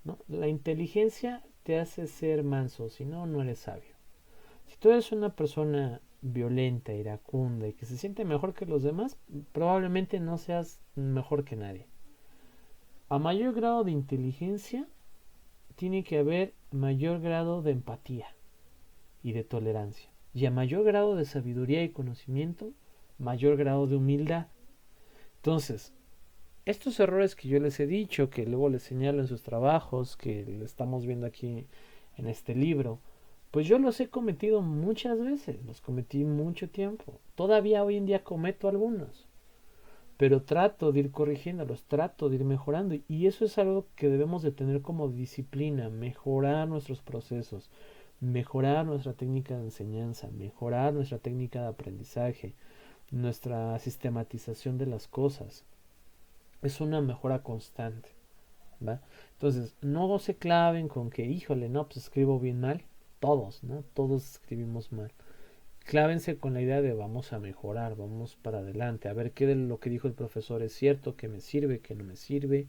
¿no? La inteligencia te hace ser manso, si no, no eres sabio. Si tú eres una persona violenta, iracunda y que se siente mejor que los demás, probablemente no seas mejor que nadie. A mayor grado de inteligencia, tiene que haber mayor grado de empatía y de tolerancia. Y a mayor grado de sabiduría y conocimiento, mayor grado de humildad. Entonces, estos errores que yo les he dicho, que luego les señalo en sus trabajos, que le estamos viendo aquí en este libro, pues yo los he cometido muchas veces, los cometí mucho tiempo. Todavía hoy en día cometo algunos. pero trato de ir corrigiéndolos, trato de ir mejorando, y eso es algo que debemos de tener como disciplina, mejorar nuestros procesos, mejorar nuestra técnica de enseñanza, mejorar nuestra técnica de aprendizaje, nuestra sistematización de las cosas. Es una mejora constante, ¿va? Entonces, no se claven con que, híjole, no, pues escribo bien mal. Todos, ¿no? Todos escribimos mal. Clávense con la idea de vamos a mejorar, vamos para adelante, a ver qué de lo que dijo el profesor es cierto, qué me sirve, qué no me sirve.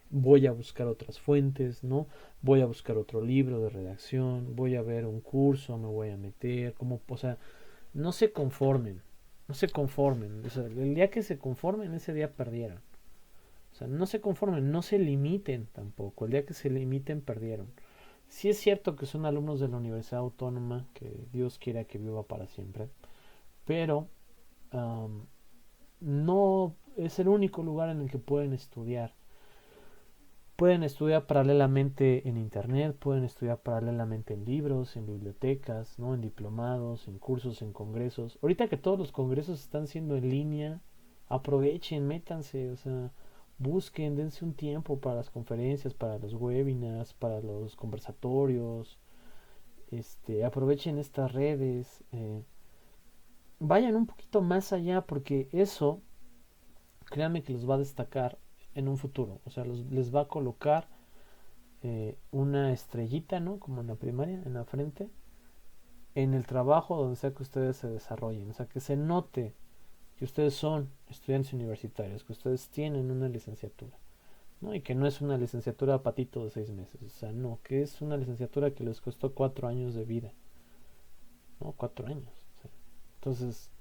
Voy a buscar otras fuentes, ¿no? Voy a buscar otro libro de redacción, voy a ver un curso, me voy a meter, como, o sea, no se conformen, no se conformen. O sea, el día que se conformen, ese día perdieron. O sea, no se conformen, no se limiten tampoco. El día que se limiten, perdieron. Sí es cierto que son alumnos de la Universidad Autónoma, que Dios quiera que viva para siempre, pero no es el único lugar en el que pueden estudiar. Pueden estudiar paralelamente en internet, pueden estudiar paralelamente en libros, en bibliotecas, ¿no? En diplomados, en cursos, en congresos. Ahorita que todos los congresos están siendo en línea, aprovechen, métanse, o sea, busquen, dense un tiempo para las conferencias, para los webinars, para los conversatorios. Aprovechen estas redes, vayan un poquito más allá, porque eso, créanme que los va a destacar en un futuro. O sea, les va a colocar una estrellita, ¿no? Como en la primaria, en la frente, en el trabajo donde sea que ustedes se desarrollen. O sea, que se note que ustedes son estudiantes universitarios, que ustedes tienen una licenciatura, ¿no? Y que no es una licenciatura patito de 6 meses. O sea, no, que es una licenciatura que les costó 4 años de vida, ¿no? 4 años. O sea, entonces,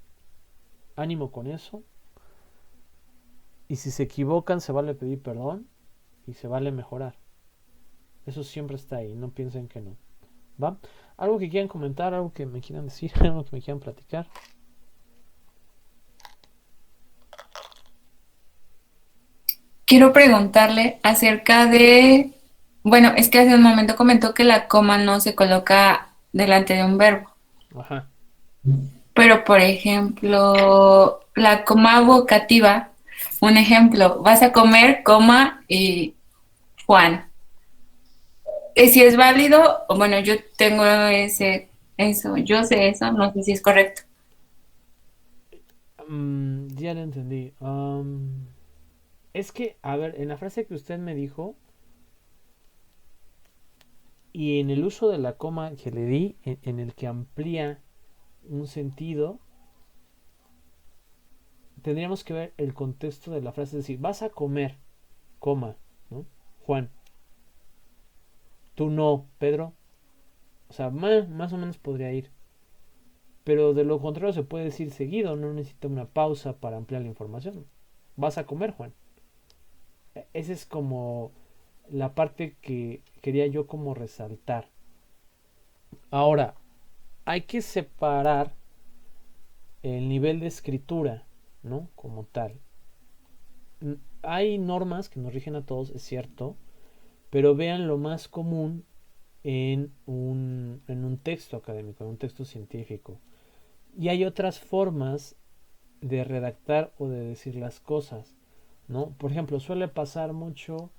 ánimo con eso. Y si se equivocan, se vale pedir perdón y se vale mejorar. Eso siempre está ahí, no piensen que no. ¿Va? ¿Algo que quieran comentar, algo que me quieran decir, algo que me quieran platicar? Quiero preguntarle acerca de, bueno, es que hace un momento comentó que la coma no se coloca delante de un verbo, Ajá. pero por ejemplo, la coma vocativa, un ejemplo, vas a comer, coma, y Juan. Si es válido, bueno, yo tengo yo sé eso, no sé si es correcto. Ya lo entendí. Es que, a ver, en la frase que usted me dijo y en el uso de la coma que le di, en el que amplía un sentido, tendríamos que ver el contexto de la frase, es decir, vas a comer, coma, ¿no? Juan. Tú no, Pedro. O sea, más o menos podría ir. Pero de lo contrario se puede decir seguido, no necesita una pausa para ampliar la información. Vas a comer, Juan. Esa es como la parte que quería yo como resaltar. Ahora, hay que separar el nivel de escritura, ¿no? Como tal. Hay normas que nos rigen a todos, es cierto, pero vean lo más común en un texto académico, en un texto científico. Y hay otras formas de redactar o de decir las cosas, ¿no? Por ejemplo, suele pasar mucho.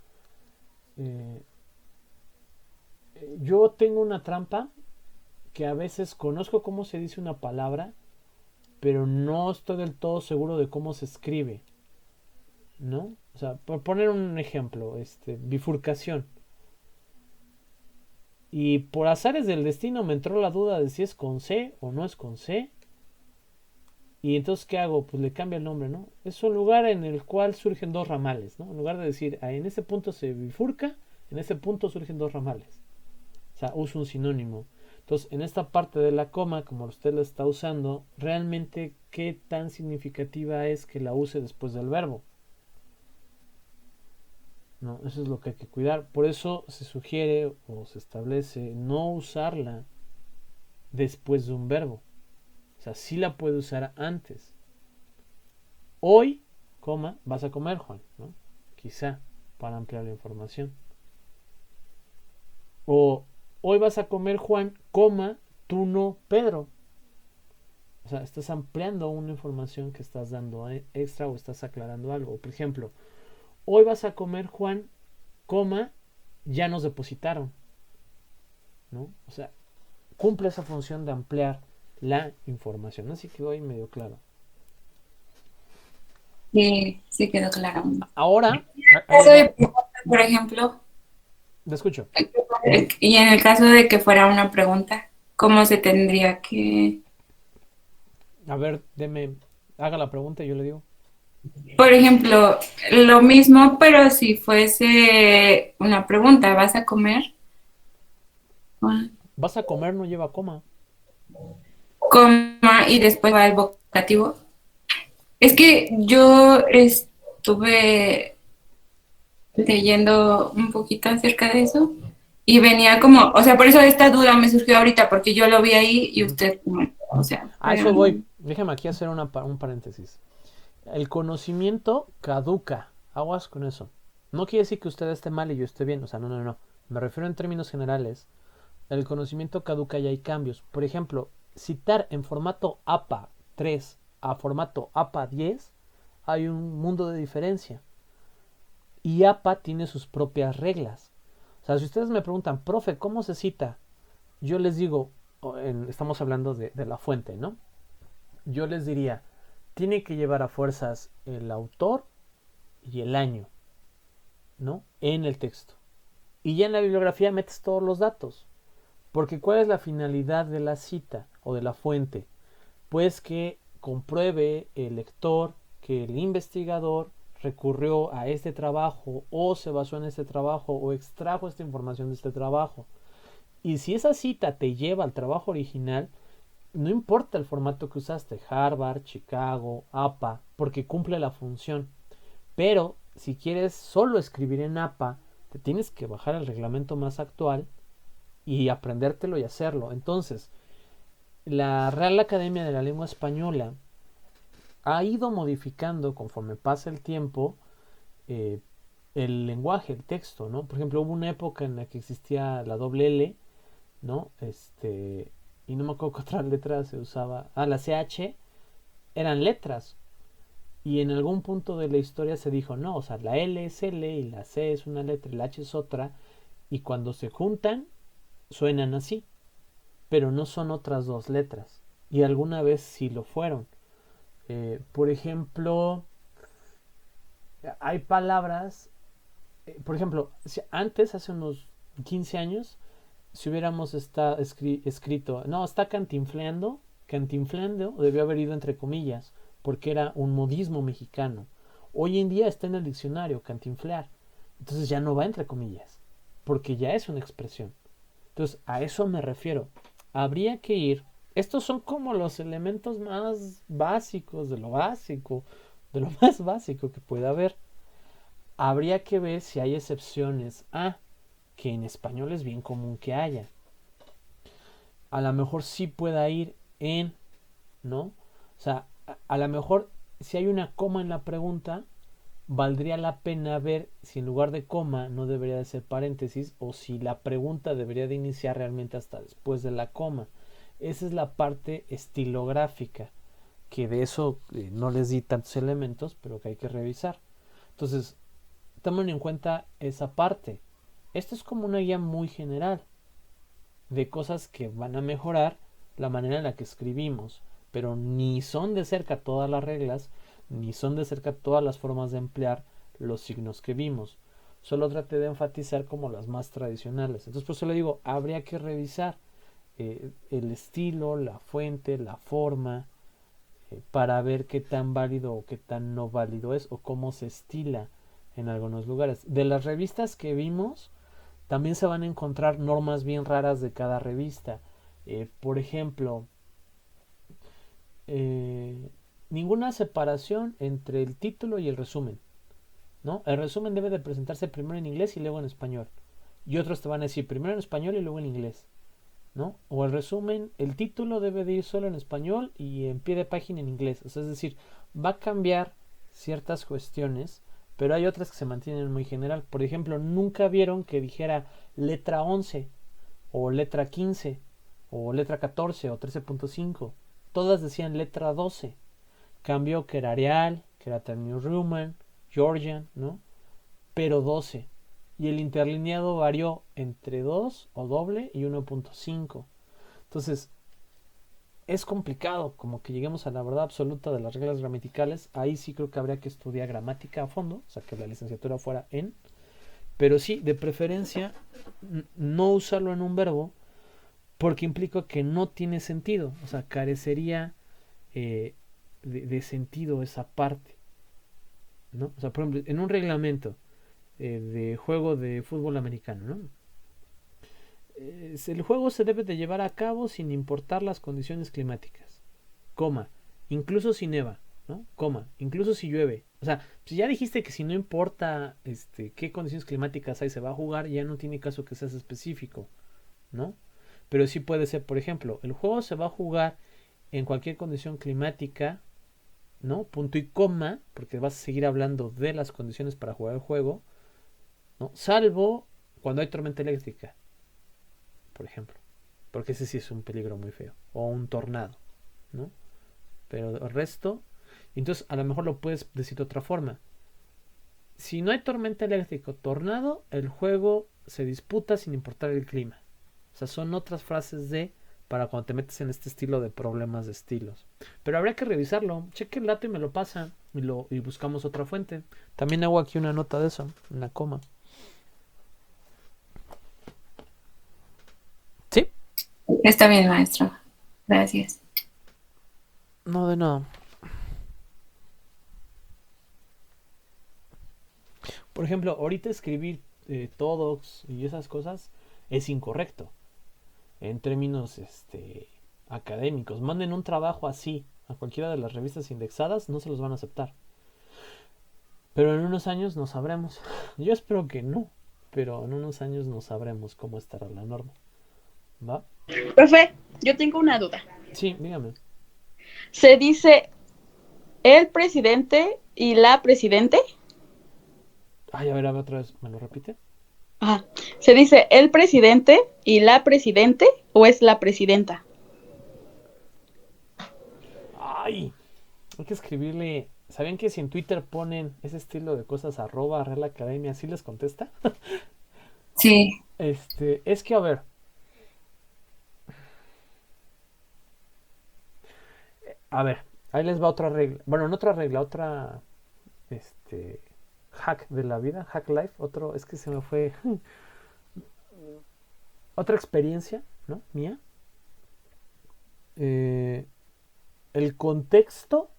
Yo tengo una trampa que a veces conozco cómo se dice una palabra, pero no estoy del todo seguro de cómo se escribe, ¿no? O sea, por poner un ejemplo, bifurcación. Y por azares del destino me entró la duda de si es con C o no es con C. Y entonces, ¿qué hago? Pues le cambio el nombre, ¿no? Es un lugar en el cual surgen dos ramales, ¿no? En lugar de decir, en ese punto se bifurca, en ese punto surgen dos ramales. O sea, uso un sinónimo. Entonces, en esta parte de la coma, como usted la está usando, realmente, ¿qué tan significativa es que la use después del verbo? No, eso es lo que hay que cuidar. Por eso se sugiere o se establece no usarla después de un verbo. O sea, sí la puede usar antes. Hoy, coma, vas a comer, Juan, ¿no? Quizá, para ampliar la información. O hoy vas a comer, Juan, coma, tú no, Pedro. O sea, estás ampliando una información que estás dando extra o estás aclarando algo. Por ejemplo, hoy vas a comer, Juan, coma, ya nos depositaron, ¿no? O sea, cumple esa función de ampliar la información. Así que hoy medio claro. Sí, sí quedó claro. Ahora, Caso de pregunta, por ejemplo, te escucho. y en el caso de que fuera una pregunta, ¿cómo se tendría que...? A ver, haga la pregunta y yo le digo. Por ejemplo, lo mismo, pero si fuese una pregunta, ¿vas a comer? Vas a comer, no lleva coma. Coma y después va el vocativo. Es que yo estuve leyendo un poquito acerca de eso y venía como, o sea, por eso esta duda me surgió ahorita, porque yo lo vi ahí y usted, o sea... A eso voy. Déjame aquí hacer un paréntesis. El conocimiento caduca. Aguas con eso. No quiere decir que usted esté mal y yo esté bien. O sea, no. Me refiero en términos generales. El conocimiento caduca y hay cambios. Por ejemplo, citar en formato APA 3 a formato APA 10 hay un mundo de diferencia. Y APA tiene sus propias reglas. O sea, si ustedes me preguntan, profe, ¿cómo se cita? Yo les digo, estamos hablando de la fuente, ¿no? Yo les diría, tiene que llevar a fuerzas el autor y el año, ¿no? En el texto. Y ya en la bibliografía metes todos los datos. Porque ¿cuál es la finalidad de la cita o de la fuente? Pues que compruebe el lector que el investigador recurrió a este trabajo o se basó en este trabajo o extrajo esta información de este trabajo. Y si esa cita te lleva al trabajo original, no importa el formato que usaste, Harvard, Chicago, APA, porque cumple la función. Pero si quieres solo escribir en APA, te tienes que bajar el reglamento más actual y aprendértelo y hacerlo. Entonces, la Real Academia de la Lengua Española ha ido modificando conforme pasa el tiempo el lenguaje, el texto, ¿no? Por ejemplo, hubo una época en la que existía la doble L, ¿no? Y no me acuerdo qué otras letras se usaba. La CH eran letras. Y en algún punto de la historia se dijo, no, o sea, la L es L y la C es una letra y la H es otra. Y cuando se juntan, suenan así. Pero no son otras dos letras. Y alguna vez sí lo fueron. Por ejemplo, hay palabras, por ejemplo, antes, hace unos 15 años, si hubiéramos escrito, no, está cantinfleando, debió haber ido entre comillas, porque era un modismo mexicano. Hoy en día está en el diccionario, cantinflear. Entonces ya no va entre comillas, porque ya es una expresión. Entonces, a eso me refiero. Habría que ir. Estos son como los elementos más básicos de lo básico, de lo más básico que pueda haber. Habría que ver si hay excepciones a que en español es bien común que haya. A lo mejor sí pueda ir en, ¿no? O sea, a lo mejor si hay una coma en la pregunta, valdría la pena ver si en lugar de coma no debería de ser paréntesis o si la pregunta debería de iniciar realmente hasta después de la coma. Esa es la parte estilográfica, que de eso no les di tantos elementos, pero que hay que revisar. Entonces, tomen en cuenta esa parte. Esto es como una guía muy general de cosas que van a mejorar la manera en la que escribimos, pero ni son de cerca todas las reglas, ni son de cerca todas las formas de emplear los signos que vimos. Solo traté de enfatizar como las más tradicionales. Entonces, por eso le digo, habría que revisar el estilo, la fuente, la forma, para ver qué tan válido o qué tan no válido es o cómo se estila en algunos lugares. De las revistas que vimos, también se van a encontrar normas bien raras de cada revista. Por ejemplo, ninguna separación entre el título y el resumen, ¿no? El resumen debe de presentarse primero en inglés y luego en español. Y otros te van a decir primero en español y luego en inglés, ¿no? O el resumen, el título debe de ir solo en español y en pie de página en inglés. O sea, es decir, va a cambiar ciertas cuestiones, pero hay otras que se mantienen muy general. Por ejemplo, nunca vieron que dijera letra 11 o letra 15 o letra 14 o 13.5. todas decían letra 12. Cambió que era Arial, que era Times New Roman, Georgian, ¿no? Pero 12. Y el interlineado varió entre 2 o doble y 1.5. Entonces, es complicado como que lleguemos a la verdad absoluta de las reglas gramaticales. Ahí sí creo que habría que estudiar gramática a fondo, o sea, que la licenciatura fuera en. Pero sí, de preferencia, no usarlo en un verbo porque implica que no tiene sentido. O sea, carecería de sentido esa parte, ¿no? O sea, por ejemplo, en un reglamento de juego de fútbol americano, ¿no? El juego se debe de llevar a cabo sin importar las condiciones climáticas, coma, incluso si neva, ¿no? Coma, incluso si llueve. O sea, si ya dijiste que si no importa qué condiciones climáticas hay se va a jugar, ya no tiene caso que seas específico, ¿no? Pero sí puede ser, por ejemplo, el juego se va a jugar en cualquier condición climática, ¿no? Punto y coma, porque vas a seguir hablando de las condiciones para jugar el juego, ¿no? Salvo cuando hay tormenta eléctrica, por ejemplo, porque ese sí es un peligro muy feo, o un tornado, ¿no? Pero el resto, entonces a lo mejor lo puedes decir de otra forma. Si no hay tormenta eléctrica o tornado, el juego se disputa sin importar el clima. O sea, son otras frases para cuando te metes en este estilo de problemas de estilos. Pero habría que revisarlo. Cheque el dato y me lo pasa. Y buscamos otra fuente. También hago aquí una nota de eso. Una coma. ¿Sí? Está bien, maestro. Gracias. No, de nada. Por ejemplo, ahorita escribir todos y esas cosas es incorrecto. En términos académicos. Manden un trabajo así a cualquiera de las revistas indexadas, no se los van a aceptar. Pero en unos años no sabremos. Yo espero que no, pero en unos años no sabremos cómo estará la norma. ¿Va? Profe, yo tengo una duda. Sí, dígame. ¿Se dice el presidente y la presidente? Ay, a ver, otra vez, ¿me lo repite? Ajá. ¿Se dice el presidente y la presidente o es la presidenta? Ay, hay que escribirle. ¿Sabían que si en Twitter ponen ese estilo de cosas @Real Academia, sí les contesta? Sí. Es que a ver. A ver, ahí les va otra regla. Bueno, no otra regla, otra hack de la vida, hack life, es que se me fue otra experiencia, ¿no? Mía. El contexto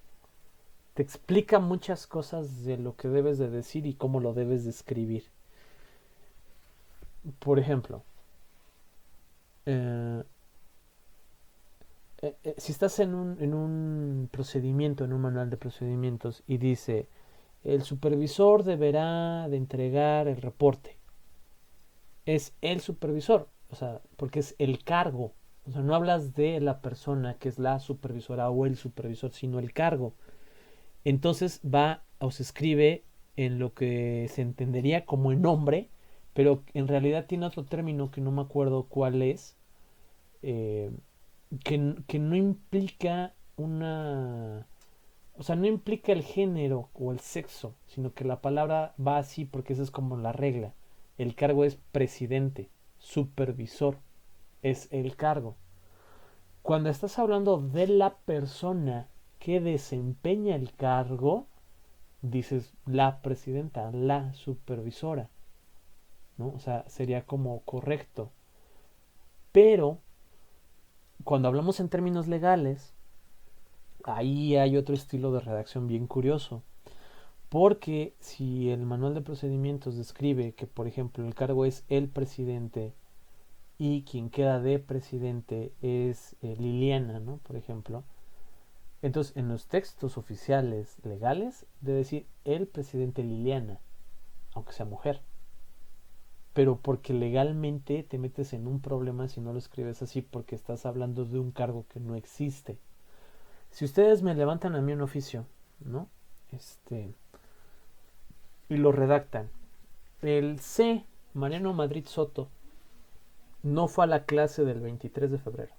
te explica muchas cosas de lo que debes de decir y cómo lo debes de escribir. Por ejemplo, si estás en un procedimiento, en un manual de procedimientos y dice el supervisor deberá de entregar el reporte, es el supervisor, o sea, porque es el cargo, o sea, no hablas de la persona que es la supervisora o el supervisor, sino el cargo. Entonces va o se escribe en lo que se entendería como el nombre, pero en realidad tiene otro término que no me acuerdo cuál es, que no implica o sea, no implica el género o el sexo, sino que la palabra va así porque esa es como la regla. El cargo es presidente, supervisor, es el cargo. Cuando estás hablando de la persona que desempeña el cargo, dices la presidenta, la supervisora, ¿no? O sea, sería como correcto. Pero cuando hablamos en términos legales, ahí hay otro estilo de redacción bien curioso. Porque si el manual de procedimientos describe que, por ejemplo, el cargo es el presidente y quien queda de presidente es Liliana, ¿no? Por ejemplo. Entonces, en los textos oficiales legales debe decir el presidente Liliana, aunque sea mujer. Pero porque legalmente te metes en un problema si no lo escribes así, porque estás hablando de un cargo que no existe. Si ustedes me levantan a mí un oficio, ¿no? Y lo redactan. El C, Mariano Madrid Soto, no fue a la clase del 23 de febrero.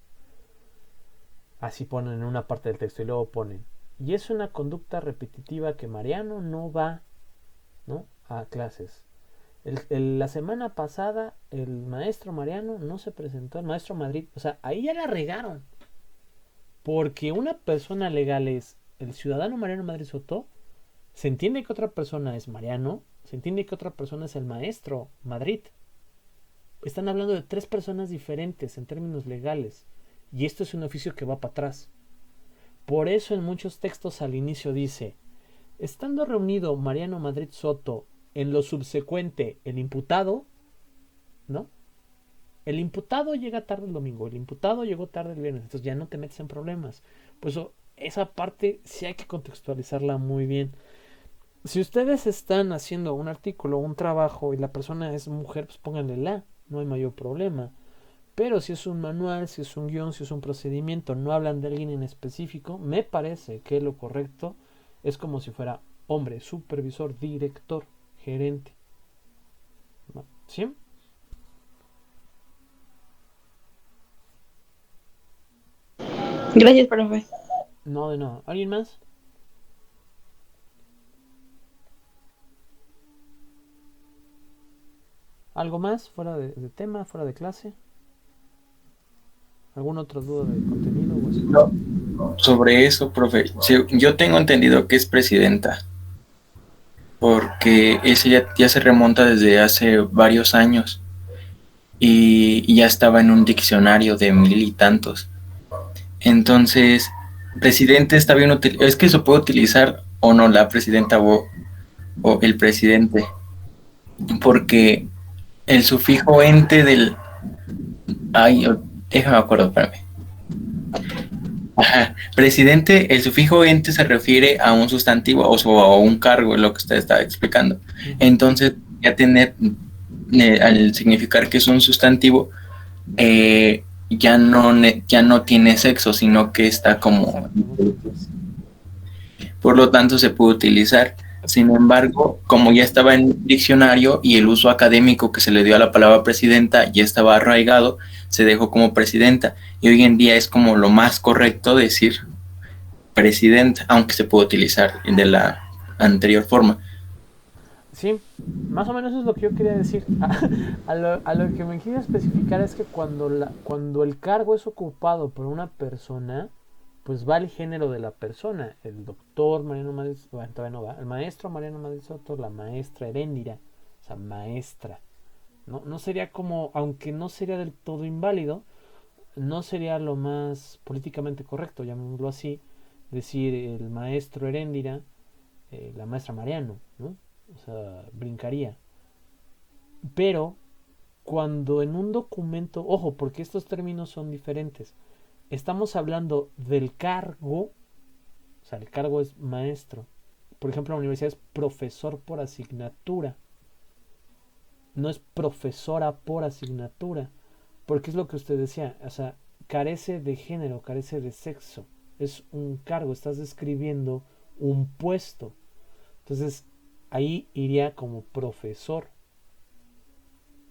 Así ponen en una parte del texto y luego ponen, y es una conducta repetitiva que Mariano no va, ¿no?, a clases. La semana pasada el maestro Mariano no se presentó, el maestro Madrid. O sea, ahí ya la regaron. Porque una persona legal es el ciudadano Mariano Madrid Soto. Se entiende que otra persona es Mariano. Se entiende que otra persona es el maestro Madrid. Están hablando de 3 personas diferentes en términos legales. Y esto es un oficio que va para atrás. Por eso en muchos textos al inicio dice, estando reunido Mariano Madrid Soto, en lo subsecuente el imputado, ¿no? El imputado llega tarde el domingo, el imputado llegó tarde el viernes, entonces ya no te metes en problemas. Por eso esa parte sí hay que contextualizarla muy bien. Si ustedes están haciendo un artículo, un trabajo y la persona es mujer, pues pónganle no hay mayor problema. Pero si es un manual, si es un guión, si es un procedimiento, no hablan de alguien en específico, me parece que lo correcto es como si fuera hombre, supervisor, director, gerente. ¿Sí? Gracias, profe. No, de nada. ¿Alguien más? ¿Algo más fuera de tema, fuera de clase? ¿Alguna otra duda de contenido o eso? No, sobre eso, profe, yo tengo entendido que es presidenta, porque ese ya se remonta desde hace varios años y ya estaba en un diccionario de 1000 y tantos. Entonces, presidente está bien es que se puede utilizar o no la presidenta o el presidente, porque el sufijo ente del... Ay, déjame acuerdo, espérame. Ajá. Presidente, el sufijo ente se refiere a un sustantivo o a un cargo, es lo que usted estaba explicando. Entonces, ya al significar que es un sustantivo, ya no tiene sexo, sino que está como... Por lo tanto, se puede utilizar. Sin embargo, como ya estaba en diccionario y el uso académico que se le dio a la palabra presidenta ya estaba arraigado, se dejó como presidenta. Y hoy en día es como lo más correcto decir presidenta, aunque se puede utilizar de la anterior forma. Sí, más o menos eso es lo que yo quería decir. A lo que me quiero especificar es que cuando el cargo es ocupado por una persona, pues va el género de la persona. El doctor Mariano Madrid, bueno, todavía no va. El maestro Mariano Madrid Soto, la maestra Heréndira, o sea, maestra. No sería como, aunque no sería del todo inválido, no sería lo más políticamente correcto, llamémoslo así, decir el maestro Heréndira, la maestra Mariano, ¿no? O sea, brincaría. Pero cuando en un documento, ojo, porque estos términos son diferentes, estamos hablando del cargo, o sea, el cargo es maestro. Por ejemplo, la universidad es profesor por asignatura. No es profesora por asignatura. Porque es lo que usted decía, o sea, carece de género, carece de sexo. Es un cargo, estás describiendo un puesto. Entonces, ahí iría como profesor.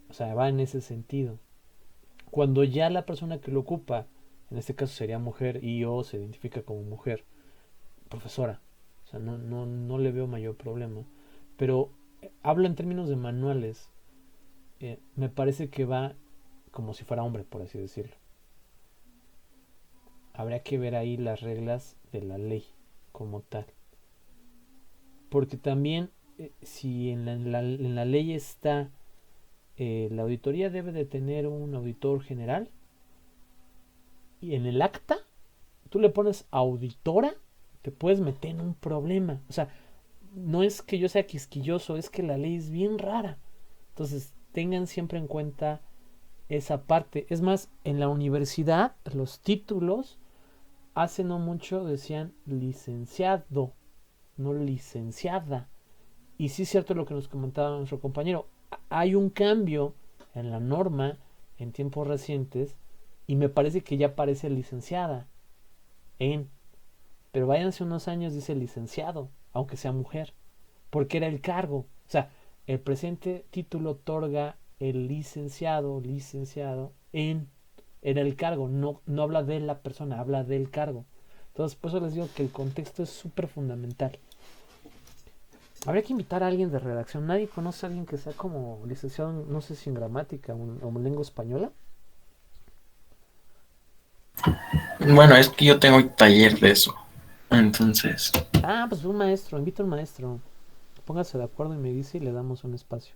O sea, va en ese sentido. Cuando ya la persona que lo ocupa, en este caso sería mujer y o se identifica como mujer, profesora. O sea, no le veo mayor problema. Pero hablo en términos de manuales. Me parece que va como si fuera hombre, por así decirlo. Habría que ver ahí las reglas de la ley como tal. Porque también, si en la ley está, la auditoría debe de tener un auditor general, y en el acta tú le pones auditora, te puedes meter en un problema. O sea, no es que yo sea quisquilloso, es que la ley es bien rara. Entonces, tengan siempre en cuenta esa parte. Es más, en la universidad, los títulos, hace no mucho decían licenciado, no licenciada. Y sí es cierto lo que nos comentaba nuestro compañero. Hay un cambio en la norma en tiempos recientes y me parece que ya parece licenciada en. Pero váyanse unos años, dice licenciado, aunque sea mujer, porque era el cargo. O sea, el presente título otorga el licenciado en en el cargo, no habla de la persona, habla del cargo. Entonces, por eso les digo que el contexto es súper fundamental. Habría que invitar a alguien de redacción. ¿Nadie conoce a alguien que sea como licenciado, no sé si en gramática o en lengua española? Bueno, es que yo tengo taller de eso. Entonces, Pues un maestro, invita a un maestro. Póngase de acuerdo y me dice y le damos un espacio.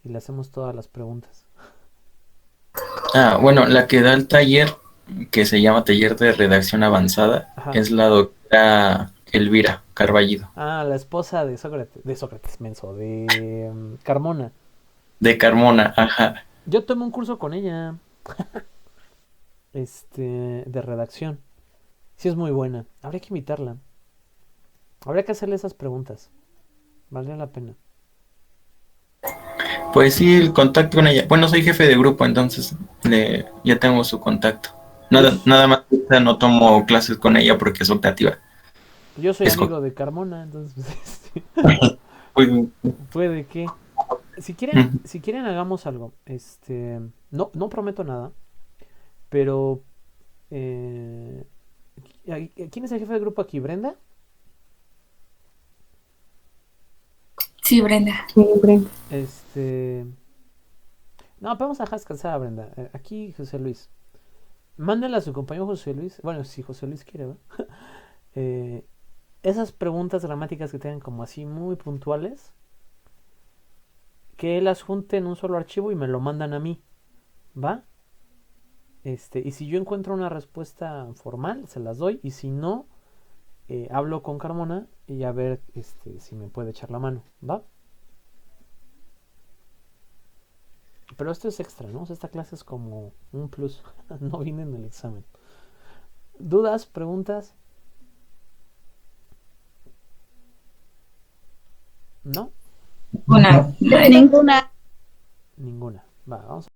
Y le hacemos todas las preguntas. bueno, la que da el taller, que se llama Taller de Redacción Avanzada, Ajá. es la doctora Elvira Carballido, La esposa de Sócrates, menso, de Carmona. de Carmona, ajá. Yo tomé un curso con ella, de redacción. Sí es muy buena. Habría que invitarla. Habría que hacerle esas preguntas. Valdría la pena. Pues sí, el contacto con ella. Bueno, soy jefe de grupo, entonces ya tengo su contacto. Nada más no tomo clases con ella porque es optativa. Yo soy Es amigo de Carmona, entonces Pues, puede que. Si quieren hagamos algo. No prometo nada, pero ¿quién es el jefe de grupo aquí? ¿Brenda? Sí, Brenda. No, pero vamos a dejar descansar a Brenda. Aquí José Luis. Mándale a su compañero José Luis. Bueno, si José Luis quiere, ¿verdad? Esas preguntas gramáticas que tengan como así muy puntuales, que él las junte en un solo archivo y me lo mandan a mí, ¿va? Y si yo encuentro una respuesta formal, se las doy, y si no, hablo con Carmona y a ver si me puede echar la mano, ¿va? Pero esto es extra, ¿no? O sea, esta clase es como un plus. No viene en el examen. ¿Dudas? ¿Preguntas? ¿No? Una. No. Ninguna. Ninguna. Va, vamos a